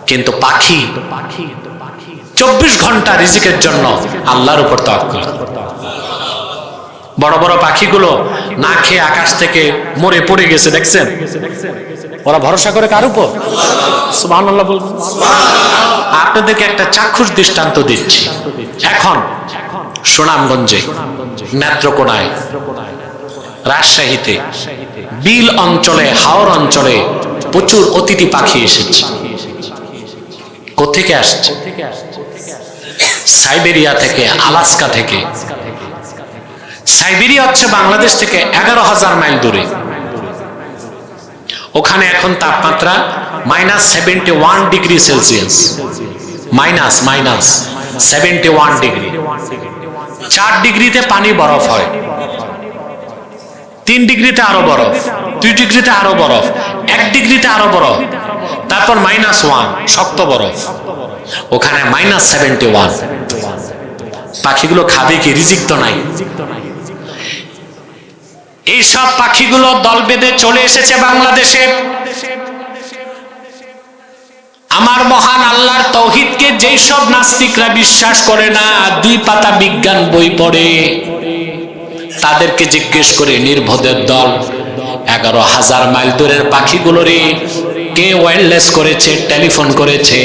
কিন্তু পাখি 24 ঘন্টা রিজিকের জন্য আল্লাহর উপর তাওয়াক্কুল। বড় বড় পাখিগুলো না খেয়ে আকাশ থেকে মরে পড়ে গেছে, দেখছেন? ওরা ভরসা করে কার উপর? সুবহানাল্লাহ বলুন। আপনাদেরকে একটা চাক্ষুষ দৃষ্টান্ত দিচ্ছি। এখন সুনামগঞ্জে, নেত্রকোনায়, রাজশাহীতে, বিল অঞ্চলে, হাওর অঞ্চলে প্রচুর অতিথি পাখি এসেছে। কোত্থেকে আসছে? সাইবেরিয়া থেকে, আলাস্কা থেকে। সাইবেরিয়া হচ্ছে বাংলাদেশ থেকে 11,000 মাইল দূরে। ওখানে এখন তাপমাত্রা -71 ডিগ্রি সেলসিয়াস, -71 ডিগ্রি। 4 ডিগ্রিতে পানি বরফ হয়, 3 ডিগ্রিতে আরো বরফ, 2 ডিগ্রিতে আরো বরফ, 1 ডিগ্রিতে আরো বরফ, তারপর -1 শক্ত বরফ। ওখানে -71। পাখিগুলো খাবে কি? রিজিক তো নাই। এইসব পাখিগুলো দল বেঁধে চলে এসেছে বাংলাদেশে। আমার মহান আল্লাহর তাওহীদকে যেই সব নাস্তিকরা বিশ্বাস করে না, 2 পাতা বিজ্ঞান বই পড়ে, তাদেরকে জিজ্ঞেস করে নির্বোধের দল 11,000 মাইল দূরের পাখিগুলোরে কে ওয়্যারলেস করেছে, টেলিফোন করেছে,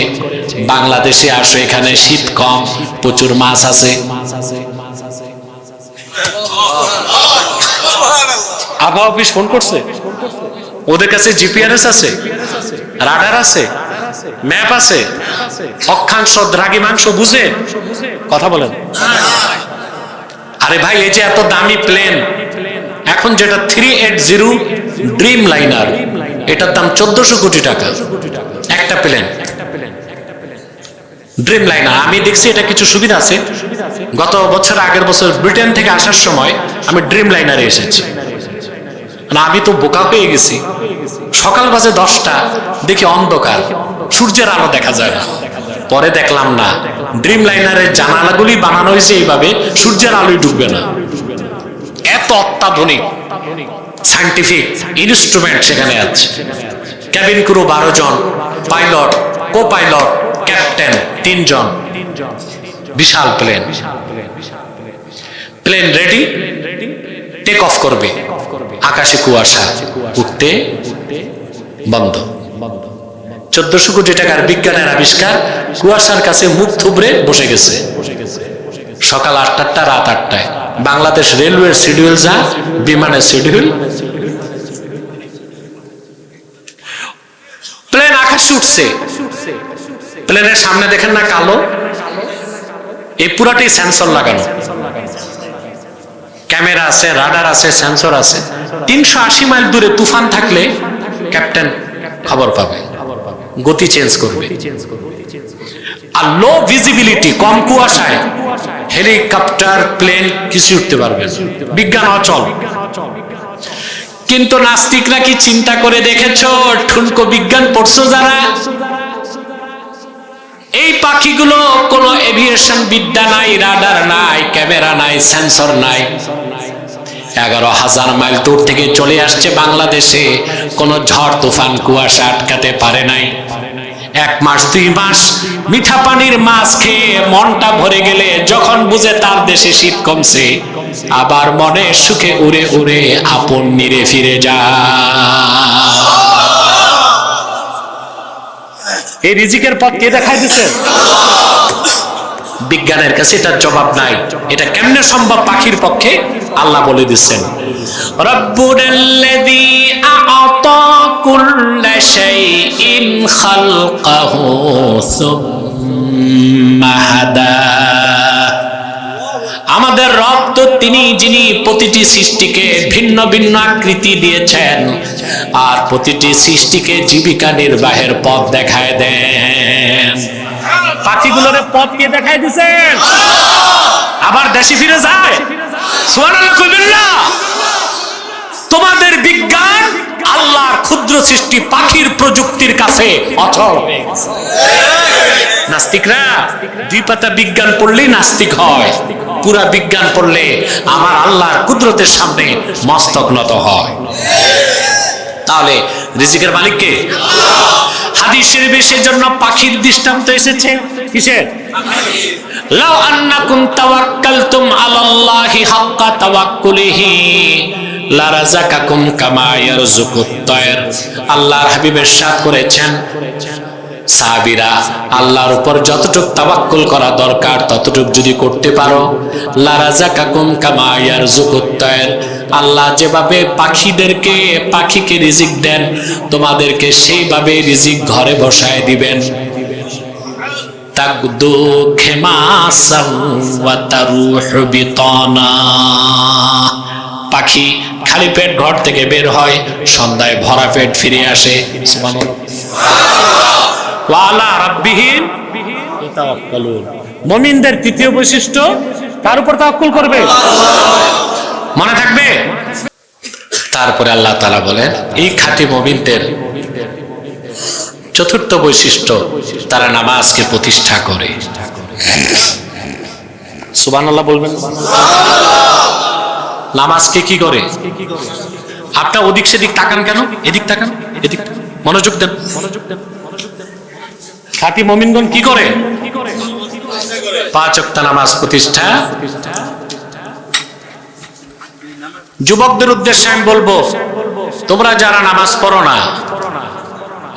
বাংলাদেশে আসো, এখানে শীত কম, প্রচুর মাছ আছে। আবহাওয়া অফিস ফোন করছে, ওদের কাছে জিপিআরএস আছে, রাডার আছে, ম্যাপ আছে, অক্ষাংশ দ্রাঘিমাংশ বুঝে কথা বলেন। আরে ভাই, এই যে এত দামি প্লেন, এখন যেটা 380 ড্রিম লাইনার, এটার দাম 1400 কোটি টাকা একটা প্লেন, ড্রিম লাইনার। আমি দেখছি এটা কিছু সুবিধা আছে। গত বছর, আগের বছর ব্রিটেন থেকে আসার সময় আমি ড্রিম লাইনারে এসেছি। আমি তো বোকা হয়ে গেছি, সকাল বাজে 10টা, দেখি অন্ধকার, সূর্যের আলো দেখা যায় না। পরে দেখলাম না, ড্রিম লাইনারের জানালাগুলি বানানো হয়েছে এইভাবে সূর্যের আলোয় ডুববে না। এত অত্যাধুনিক সায়েন্টিফিক ইনস্ট্রুমেন্ট সেখানে আছে। ক্যাবিন ক্রু 12 জন, পাইলট, কো পাইলট, ক্যাপ্টেন 3 জন। বিশাল plane, plane ready, take off করবে। আকাশে কুয়াশা, উঠতে বন্ধ। 1400 কোটি টাকার বিজ্ঞানের আবিষ্কার কুয়াশার কাছে মুখ থুবড়ে বসে গেছে। সকাল 8টা, রাত 8টায়। বাংলাদেশ রেলওয়ের শিডিউল যা, বিমানের শিডিউল। প্লেন আকাশে উঠছে, প্লেনের সামনে দেখেন না কালো, এই পুরাটাই সেন্সর লাগানো, ক্যামেরা আছে, রাডার আছে, সেন্সর আছে। 380 মাইল দূরে তুফান থাকলে ক্যাপ্টেন খবর পাবে, গতি চেঞ্জ করবে। আর লো ভিজিবিলিটি, কম কুয়াশায় হেলিকপ্টার, প্লেন কিছু উঠতে পারবে, বিজ্ঞান অচল। কিন্তু নাস্তিকরা কি চিন্তা করে দেখেছো? ঠুনকো বিজ্ঞান পড়ছো যারা, এই পাখিগুলো কোনো এভিয়েশন বিদ্যা নাই, রাডার নাই, ক্যামেরা নাই, সেন্সর নাই। 11,000 মাইল দূর থেকে চলে আসছে বাংলাদেশে, কোন ঝড় তুফান কুয়াশা আটকাতে পারে নাই। 1 মাস 2 মাস মিঠা পানির মাছ খেয়ে মনটা ভরে গেলে, যখন বুঝে তার দেশে শীত কমছে, আবার মনে সুখে উড়ে উড়ে আপন নিরে ফিরে যায়। এই রিজিকের পথ কে দেখাই দিছে? বিজ্ঞানের কাছে এটার জবাব নাই। এটা কেমনে সম্ভব পাখির পক্ষে? আল্লাহ বলে দিচ্ছেন, রব্বুনাল্লাযী আ'তা কুল্লা শাইইন খালকাহু সুম্মা হাদা। আমাদের রব তো তিনি, যিনি প্রতিটি সৃষ্টিকে ভিন্ন ভিন্ন আকৃতি দিয়েছেন, আর প্রতিটি সৃষ্টিকে জীবিকা নির্বাহের পথ দেখায় দেন। পাখিগুলোর পথ কে দেখায় দিয়েছেন? আবার দেশে ফিরে যায়। সুবহানাল্লাহ কইবেন না? তোমাদের বিজ্ঞান আল্লাহর ক্ষুদ্র সৃষ্টি পাখির প্রযুক্তির কাছে অচল হয়ে গেছে। নাস্তিকরা 2 পাতা বিজ্ঞান পড়লেই নাস্তিক হয়, পুরা বিজ্ঞান পড়লে আমার আল্লাহর কুদরতের সামনে মস্তক নত হয়। তাহলে রিজিকের মালিক কে? হাদিস শরীফে সেজন্য পাখির দৃষ্টান্ত এসেছে। কিসের? লাউ আন্নাকুম তাওয়াক্কালতুম আলাল্লাহি হাক্কা তাওয়াক্কুলিহি লারাযাকাকুম কামা ইয়ারযুকুত তায়র। আল্লাহর হাবিব ইরশাদ করেছেন, সাহাবীরা আল্লাহর উপর যতটুকু তাওয়াক্কুল করা দরকার ততটুকু যদি করতে পারো, লারাযাকাকুম কামা ইয়ারযুকুত তায়র, আল্লাহ যেভাবে পাখিকে রিজিক দেন, তোমাদেরকে সেইভাবে রিজিক ঘরে বসায় দিবেন। তাগদু খিমাসান ওয়া তারুহু বিতানা। পাখি খালি পেট ঘর থেকে বের হয়, সন্ধ্যায় ভরা পেট ফিরে আসে। সুবহানাল্লাহ। ওয়া আলা রাব্বিহিম ইয়াতাওয়াক্কালুন। মুমিনদের তৃতীয় বৈশিষ্ট্য, তার উপর তাওয়াক্কুল করবে। মনে থাকবে? তারপরে আল্লাহ তাআলা বলেন, এই খাঁটি মুমিনদের চতুর্থ বৈশিষ্ট্য, তারা নামাজকে প্রতিষ্ঠা করে। সুবহানাল্লাহ বলবেন? নামাজকে কি করে? আপনার ওদিক সেদিক তাকান কেন? এদিক তাকান, এদিক মনোযোগ দেন। খাঁটি মুমিনগণ কি করে? 5 ওয়াক্ত নামাজ প্রতিষ্ঠা। যুবকদের উদ্দেশ্যে আমি বলবো, তোমরা যারা নামাজ পড়ো না,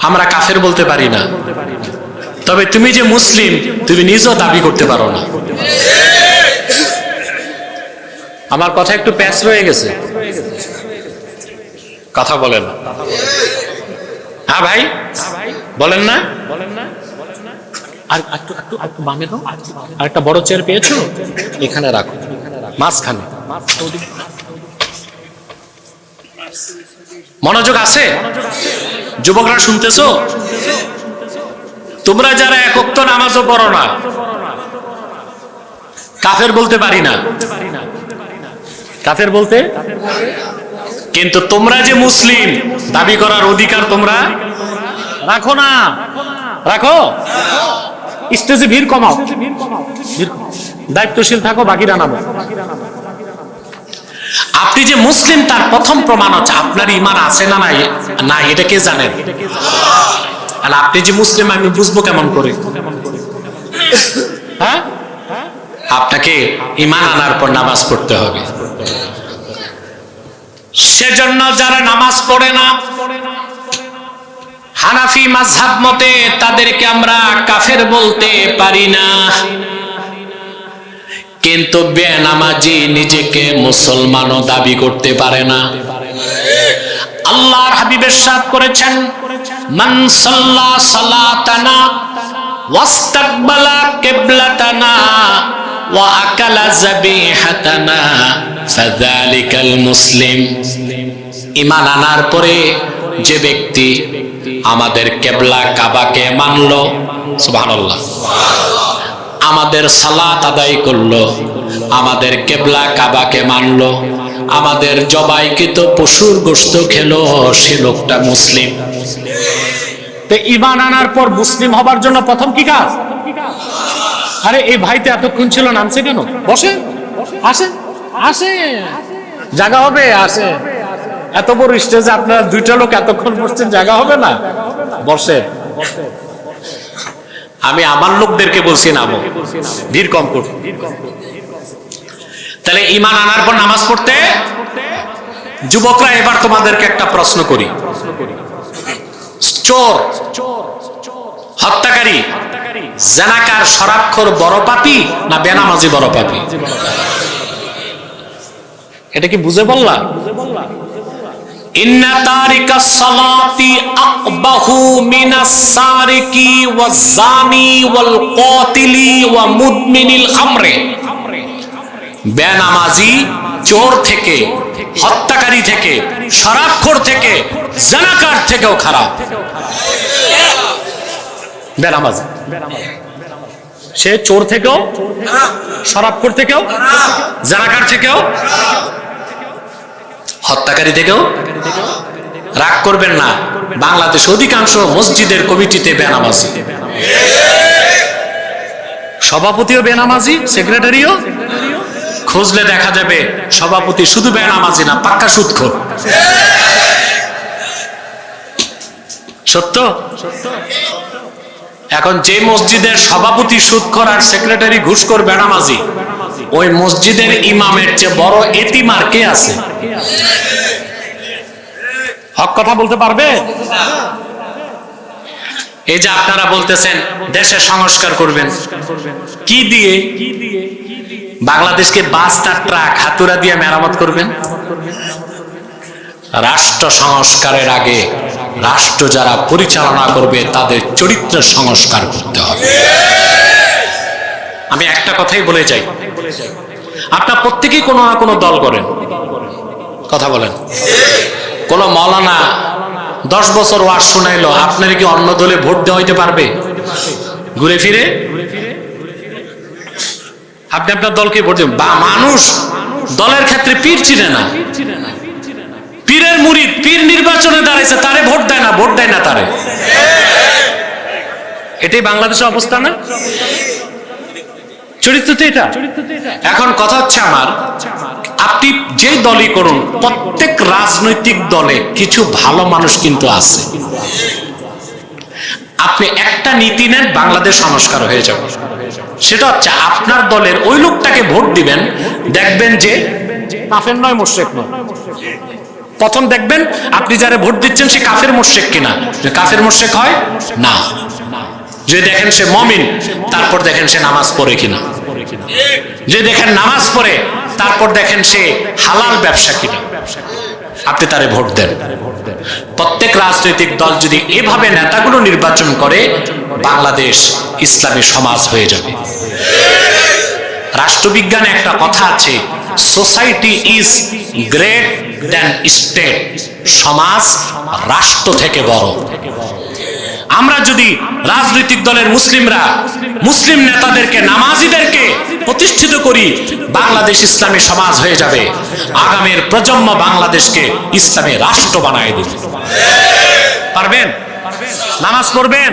আমরা কাফের বলতে পারি না, তবে তুমি যে মুসলিম তুমি নিজেও দাবি করতে পারো না। আমার কথা একটু প্যাচ রয়ে গেছে, কথা বলেন। হ্যাঁ ভাই বলেন না? আর একটু বামে দাও, আর একটা বড় চেয়ার পেয়েছো এখানে রাখো, মাঝখানে। মনোযোগ আছে যুবকরা, শুনতেছো? তোমরা যারা এক ওয়াক্ত নামাজও পড়ো না, কাফের বলতে পারি না, কাফের বলতে, কিন্তু তোমরা যে মুসলিম দাবি করার অধিকার তোমরা রাখো না। রাখো, স্টেজে ভিড় কমাও, দায়িত্বশীল থাকো, বাকিরা নামো। আপনি যে মুসলিম তার প্রথম প্রমাণ হচ্ছে আপনার ঈমান আছে না নাই, না এটা কে জানেন? আর আপনি যে মুসলিম আমি বুঝবো কেমন করে? হ্যাঁ, আপনাকে ঈমান আনার পর নামাজ পড়তে হবে। সেজন্য যারা নামাজ পড়ে না হানাফি মাযহাব মতে তাদেরকে আমরা কাফের বলতে পারি না, কিন্তু বেনামাজি নিজেকে মুসলমানও দাবি করতে পারে না। আল্লাহর হাবিব ইরশাদ করেছেন, মান সাল্লা সালাতানা ওয়াস্তাকবালা কিবলাতানা ওয়া আকালা যাবিহাতানা ফাযালিকাল মুসলিম। ঈমান আনার পরে যে ব্যক্তি আমাদের কিবলা কাবাকে মানলো, সুবহানাল্লাহ, আমাদের সালাত আদায় করলো, আমাদের কিবলা কাবাকে মানলো, আমাদের জবাইকৃত পশুর গোশত খেলো, সে লোকটা মুসলিম। তো ঈমান আনার পর মুসলিম হবার জন্য প্রথম কি কাজ? আরে এই ভাইতে এতক্ষণ ছিল, নামছে কেন? বসে, আসে আসে, জায়গা হবে, আসে। এত বড় স্টেজে আপনারা দুইটা লোক এতক্ষণ বসছেন, জায়গা হবে না? বসে। আমি আমার লোকদেরকে বলছি নামো, ভিড় কম করো। তাহলে ঈমান আনার পর নামাজ পড়তে। যুবকরা, এবার তোমাদেরকে একটা প্রশ্ন করি, চোর, হত্যাকারী, জানাকার, শরাবখোর বড় পাপী না বেনামাজি বড় পাপী? এটা কি বুঝে বললা? ইন্না তারিকাস সালাতি আকবাহু মিনাস সারিকি ওয়াজ জানি ওয়াল কাতিলি ওয়া মুদমিনিল খামরে। বেনামাজি চোর থেকে, হত্যাকারী থেকে, শরাবখোর থেকে, জানাকার থেকেও খারাপ বেনামাজি। সে চোর থেকেও, শরাবখোর থেকেও, জানাকার থেকেও, হত্যাকারী থেকেও। রাগ করবেন না, বাংলাদেশ অধিকাংশ মসজিদের কমিটিতে বেনামাজি, সভাপতিও বেনামাজি, সেক্রেটারিও। খুঁজলে দেখা যাবে সভাপতি শুধু বেনামাজি না, পাক্কা সুদখোর। সত্য? এখন যে মসজিদের সভাপতি সুদখোর আর সেক্রেটারি ঘুষখোর বেনামাজি, ওই মসজিদের ইমামের চেয়ে বড় এতিম আর কে আছে? হক কথা বলতে পারবে? এই যে আপনারা বলতেছেন দেশে সংস্কার করবেন, কি দিয়ে? বাংলাদেশকে বাস ট্রাক হাতুড়া দিয়ে মেরামত করবেন? রাষ্ট্র সংস্কারের আগে রাষ্ট্র যারা পরিচালনা করবে তাদের চরিত্র সংস্কার করতে হবে। আমি একটা কথাই বলে যাই, আপনার প্রত্যেকেই কোনো না কোনো দল করেন, কথা বলেন। কোন মাওলানা 10 বছর ওয়াজ শোনাইলো, আপনার কি অন্য দলে ভোট দেওয়া হইতে পারবে? ঘুরে ফিরে আপনি আপনার দলকে ভোট দেবেন। বা মানুষ দলের ক্ষেত্রে পীর চিনে না, পীরের মুরিদ, পীর নির্বাচনে দাঁড়াইছে, তারে ভোট দেয় না, ভোট দেয় না তারে। এটাই বাংলাদেশের অবস্থা না? চরিত্র তো এটা। এখন কথা হচ্ছে আমার, আপনি যে দলই করুন, প্রত্যেক রাজনৈতিক দলে কিছু ভালো মানুষ কিন্তু আছে। আপনি একটা নীতি নেন, বাংলাদেশ সংস্কার হয়ে যাবে। সেটা হচ্ছে আপনার দলের ওই লোকটাকে ভোট দিবেন, দেখবেন যে কাফের নয়, মুশরিক নয়, প্রথম দেখবেন আপনি যারা ভোট দিচ্ছেন সে কাফের মুশরিক কিনা। কাফের মুশরিক হয় না, যে দেখেন সে মুমিন, তারপর দেখেন সে নামাজ পড়ে কিনা। যে দেখেন নামাজ পড়ে, তারপর দেখেন সে হালাল ব্যবসা কিনা, আপনি তারে ভোট দেন। প্রত্যেক রাজনৈতিক দল যদি এভাবে নেতাগুলো নির্বাচন করে, বাংলাদেশ ইসলামী সমাজ হয়ে যাবে। রাষ্ট্রবিজ্ঞানে একটা কথা আছে, society is great than state, সমাজ রাষ্ট্র থেকে বড়। আমরা যদি রাজনৈতিক দলের মুসলিমরা মুসলিম নেতাদেরকে, নামাজিদেরকে প্রতিষ্ঠিত করি, বাংলাদেশ ইসলামী সমাজ হয়ে যাবে। আগামীর প্রজন্ম বাংলাদেশকে ইসলামী রাষ্ট্র বানায় দেবে। পারবেন? নামাজ পড়বেন?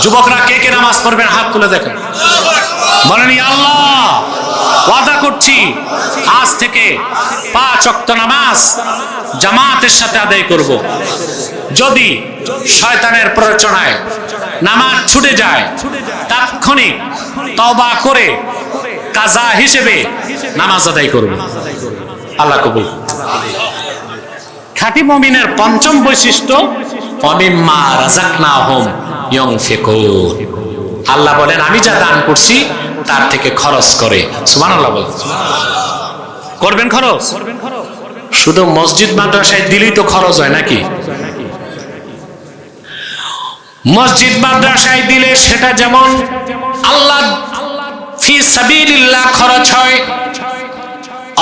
যুবকরা কে কে নামাজ পড়বেন হাত তুলে দেখেন। বলেন আল্লাহ, ওয়াদা করছি আজ থেকে 5 ওয়াক্ত নামাজ জামাতের সাথে আদায় করব। যদি শয়তানের প্ররোচনায় নামাজ ছুটে যায়, তাৎক্ষণিক তওবা করে কাজা হিসেবে নামাজ আদায় করব। আল্লাহ কবুল। খাঁটি মুমিনের পঞ্চম বৈশিষ্ট্য, ওয়ামিম্মা রাযাকনাহুম ইউনফিকুন। আল্লাহ বলেন আমি যা দান করছি তার থেকে খরচ করে। সুবহানাল্লাহ বলেন। করবেন খরচ? শুধু মসজিদ মাদ্রাসায় দিলেই তো খরচ হয় নাকি? মসজিদ মাদ্রাসায় দিলে সেটা যেমন আল্লাহ ফি সাবিলিল্লাহ খরচ হয়,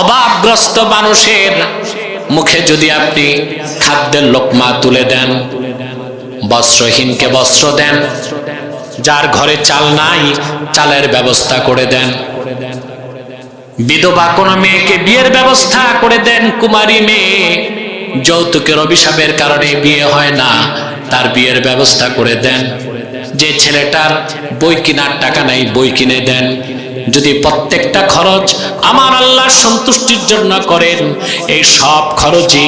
অভাবগ্রস্ত মানুষের মুখে যদি আপনি খাদ্যের লোকমা তুলে দেন, বস্ত্রহীনকে বস্ত্র দেন, যার ঘরে চাল নাই চালের ব্যবস্থা করে দেন, বিধবা কোনো মেয়েকে বিয়ের ব্যবস্থা করে দেন, কুমারী মেয়ে যৌতুকের অভিশাপের কারণে বিয়ে হয় না, তার বিয়ের ব্যবস্থা করে দেন, যে ছেলেটার বই কেনার টাকা নাই বই কিনে দেন। যদি প্রত্যেকটা খরচ আমার আল্লাহর সন্তুষ্টির জন্য করেন, এই সব খরচই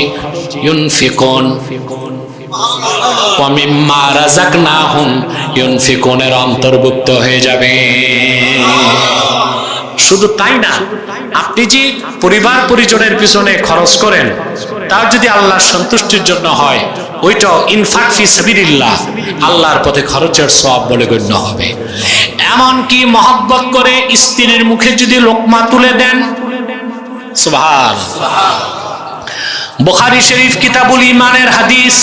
ইউনফিকুন ওয়া মিম্মা রাযাকনাহুম ইউনফিকুনের অন্তর্ভুক্ত হয়ে যাবে। শুধু তাই না, আপনি যে পরিবার পরিজনের পিছনে খরচ করেন, তার যদি আল্লাহর সন্তুষ্টির জন্য হয়, ওইটাও ইনফাক ফি সাবিলিল্লাহ, আল্লাহর পথে খরচের সওয়াব বলে গণ্য হবে। এমনকি মহব্বত করে স্ত্রীর মুখে যদি লোকমা তুলে দেন, সুবহানাল্লাহ। বুখারী শরীফ কিতাবুল ঈমানের হাদিস,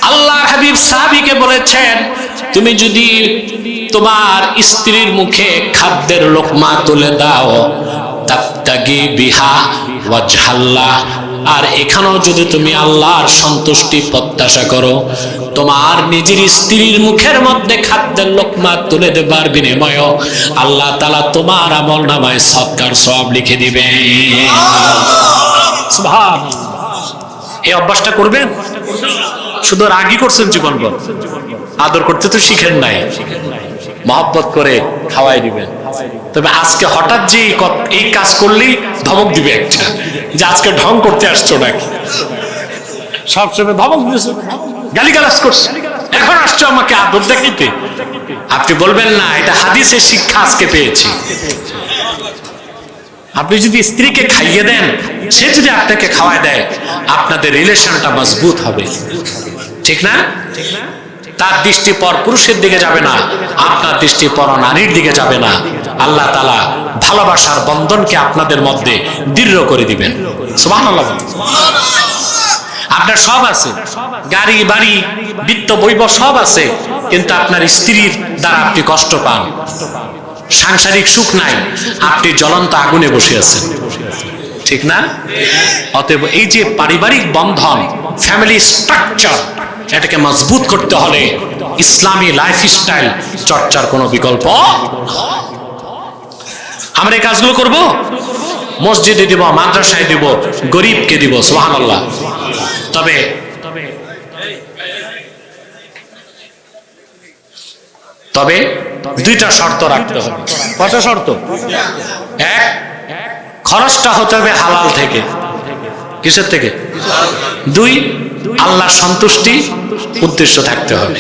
আল্লাহর হাবিব সাহাবীকে বলেছেন, তুমি যদি তোমার স্ত্রীর মুখে খাদ্যের লোকমা তুলে দাও, তাবতাগি বিহা ওয়াজহাল্লাহ, আর এখানেও যদি তুমি আল্লাহর সন্তুষ্টি প্রত্যাশা করো, তোমার নিজের স্ত্রীর মুখের মধ্যে খাদ্যের লোকমা তুলে দেবার বিনিময়ে আল্লাহ তাআলা তোমার আমলনামায় সদকার সওয়াব লিখে দিবেন। সুবহানাল্লাহ। এই অভ্যাসটা করবেন। শুধু রাগই করছেন জীবনভর, আদর করতে তো শিখেন নাই। মহব্বত করে খাওয়াই দিবেন। তবে আজকে হঠাৎ যে এই কাজ করলেই ধমক দিবে একটা, যে আজকে ঢং করতে আসছো নাকি, সবসময় ধমক দিয়েছো, গালিগালাজ করছো, এখন আসছো আমাকে আদর দেখাইতে। আপনি বলবেন না, এটা হাদিসের শিক্ষা আজকে পেয়েছি। আপনি যদি স্ত্রীকে খাইয়ে দেন, সে যদি আপনাকে খাওয়ায় দেয়, আপনাদের রিলেশনটা মজবুত হবে, ঠিক না? তার দৃষ্টি পর পুরুষের দিকে যাবে না, আপনার দৃষ্টি পর নারীর দিকে যাবে না। আল্লাহ তাআলা ভালোবাসার বন্ধনকে আপনাদের মধ্যে দৃঢ় করে দিবেন। সুবহানাল্লাহ। আপনার সব আছে, গাড়ি বাড়ি বিত্ত বৈভব সব আছে, কিন্তু আপনার স্ত্রীর দ্বারা আপনি কষ্ট পান, সাংসারিক সুখ নাই, আপনি জ্বলন্ত আগুনে বসে আছেন, ঠিক না? অতএব এই যে পারিবারিক বন্ধন, ফ্যামিলি স্ট্রাকচার, এটাকে মজবুত করতে হলে ইসলামী লাইফস্টাইল চর্চার কোনো বিকল্প। আমরা এই কাজগুলো করব, মসজিদে দিব, মাদ্রাসায় দিব, গরিবকে দিব। সুবহানাল্লাহ। তবে তবে দুইটা শর্ত রাখতে হবে। কয়টা শর্ত? এক, খরচটা হতে হবে হালাল থেকে। কিসের থেকে? দুই, আল্লাহর সন্তুষ্টি উদ্দেশ্য থাকতে হবে।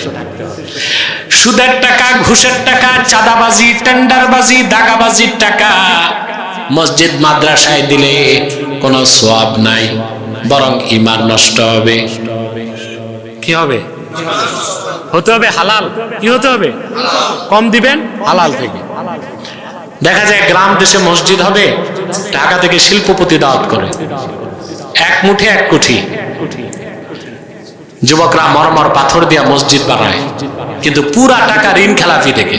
সুদের টাকা, ঘুষের টাকা, চাঁদাবাজি, টেন্ডারবাজি, দাগাবাজির টাকা মসজিদ মাদ্রাসায় দিলে কোনো সওয়াব নাই, বরং ঈমান নষ্ট হবে। কি হবে? হতে হবে হালাল। কি হতে হবে? কম দিবেন হালাল থেকে। দেখা যায় গ্রাম দেশে মসজিদ হবে, ঢাকা থেকে শিল্পপতি দাওয়াত করে, এক মুঠে এক কোটি। যুবকরা মরমর পাথর দিয়া মসজিদ বানায়, কিন্তু পুরা টাকা ঋণ খেলাপি থেকে,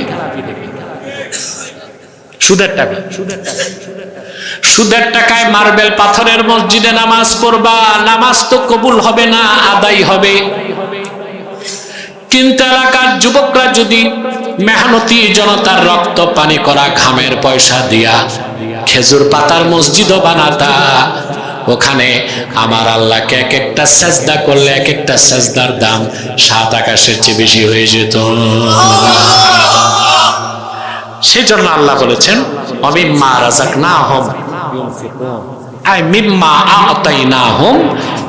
সুদের টাকা। সুদের টাকায় মার্বেল পাথরের মসজিদে নামাজ পড়বা, নামাজ তো কবুল হবে না, আদায় হবে। কিন্তু এলাকার যুবকরা যদি মেহনতি জনতার রক্ত পানি করা ঘামের পয়সা দিয়া খেজুর পাতার মসজিদও বানাতা, ওখানে আমার আল্লাহকে এক একটা সাজদা করলে এক একটা সাজদার দাম 7 আকাশের চেয়ে বেশি হয়ে যেত। সেজন্য আল্লাহ বলেছেন অমিম্মা রাযাকনাহুম ইউনফিকুন, আই মিম্মা আ'তাইনাহুম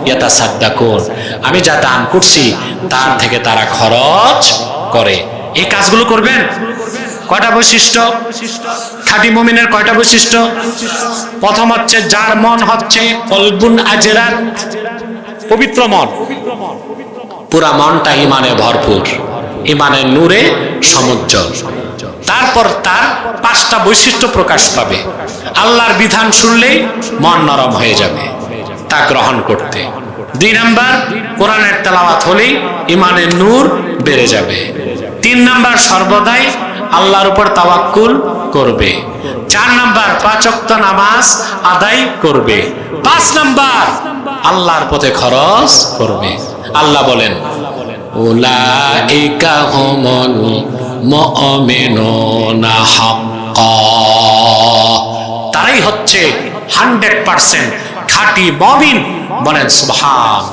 ইয়াতাসাদ্দাকুন, আমি যা দান করছি তার থেকে তারা খরচ করে। এই কাজগুলো করবেন। কয়টা বৈশিষ্ট্য? খাঁটি মুমিনের কয়টা বৈশিষ্ট্য? প্রথম হচ্ছে যার মন হচ্ছে কলবুন আজরাত, পবিত্র মন, পুরা মনটা ঈমানে ভরপুর, ঈমানের নূরে সমুজ্জ্বল। তারপর তার 5টা বৈশিষ্ট্য প্রকাশ পাবে। আল্লাহর বিধান শুনলেই মন নরম হয়ে যাবে তা গ্রহণ করতে। 2 নাম্বার, কোরআনের তেলাওয়াত হলেই ঈমানের নূর বেড়ে যাবে। 3 নাম্বার, সর্বদাই আল্লাহর উপর তাওয়াক্কুল করবে। 4 নাম্বার, 5 ওয়াক্ত নামাজ আদায় করবে। 5 নাম্বার, আল্লাহর পথে খরচ করবে। আল্লাহ বলেন উলাইকা হুমুল মুমিনুনা হাক্কা, তারাই হচ্ছে 100% খাঁটি মুমিন। বলেন সুবহান।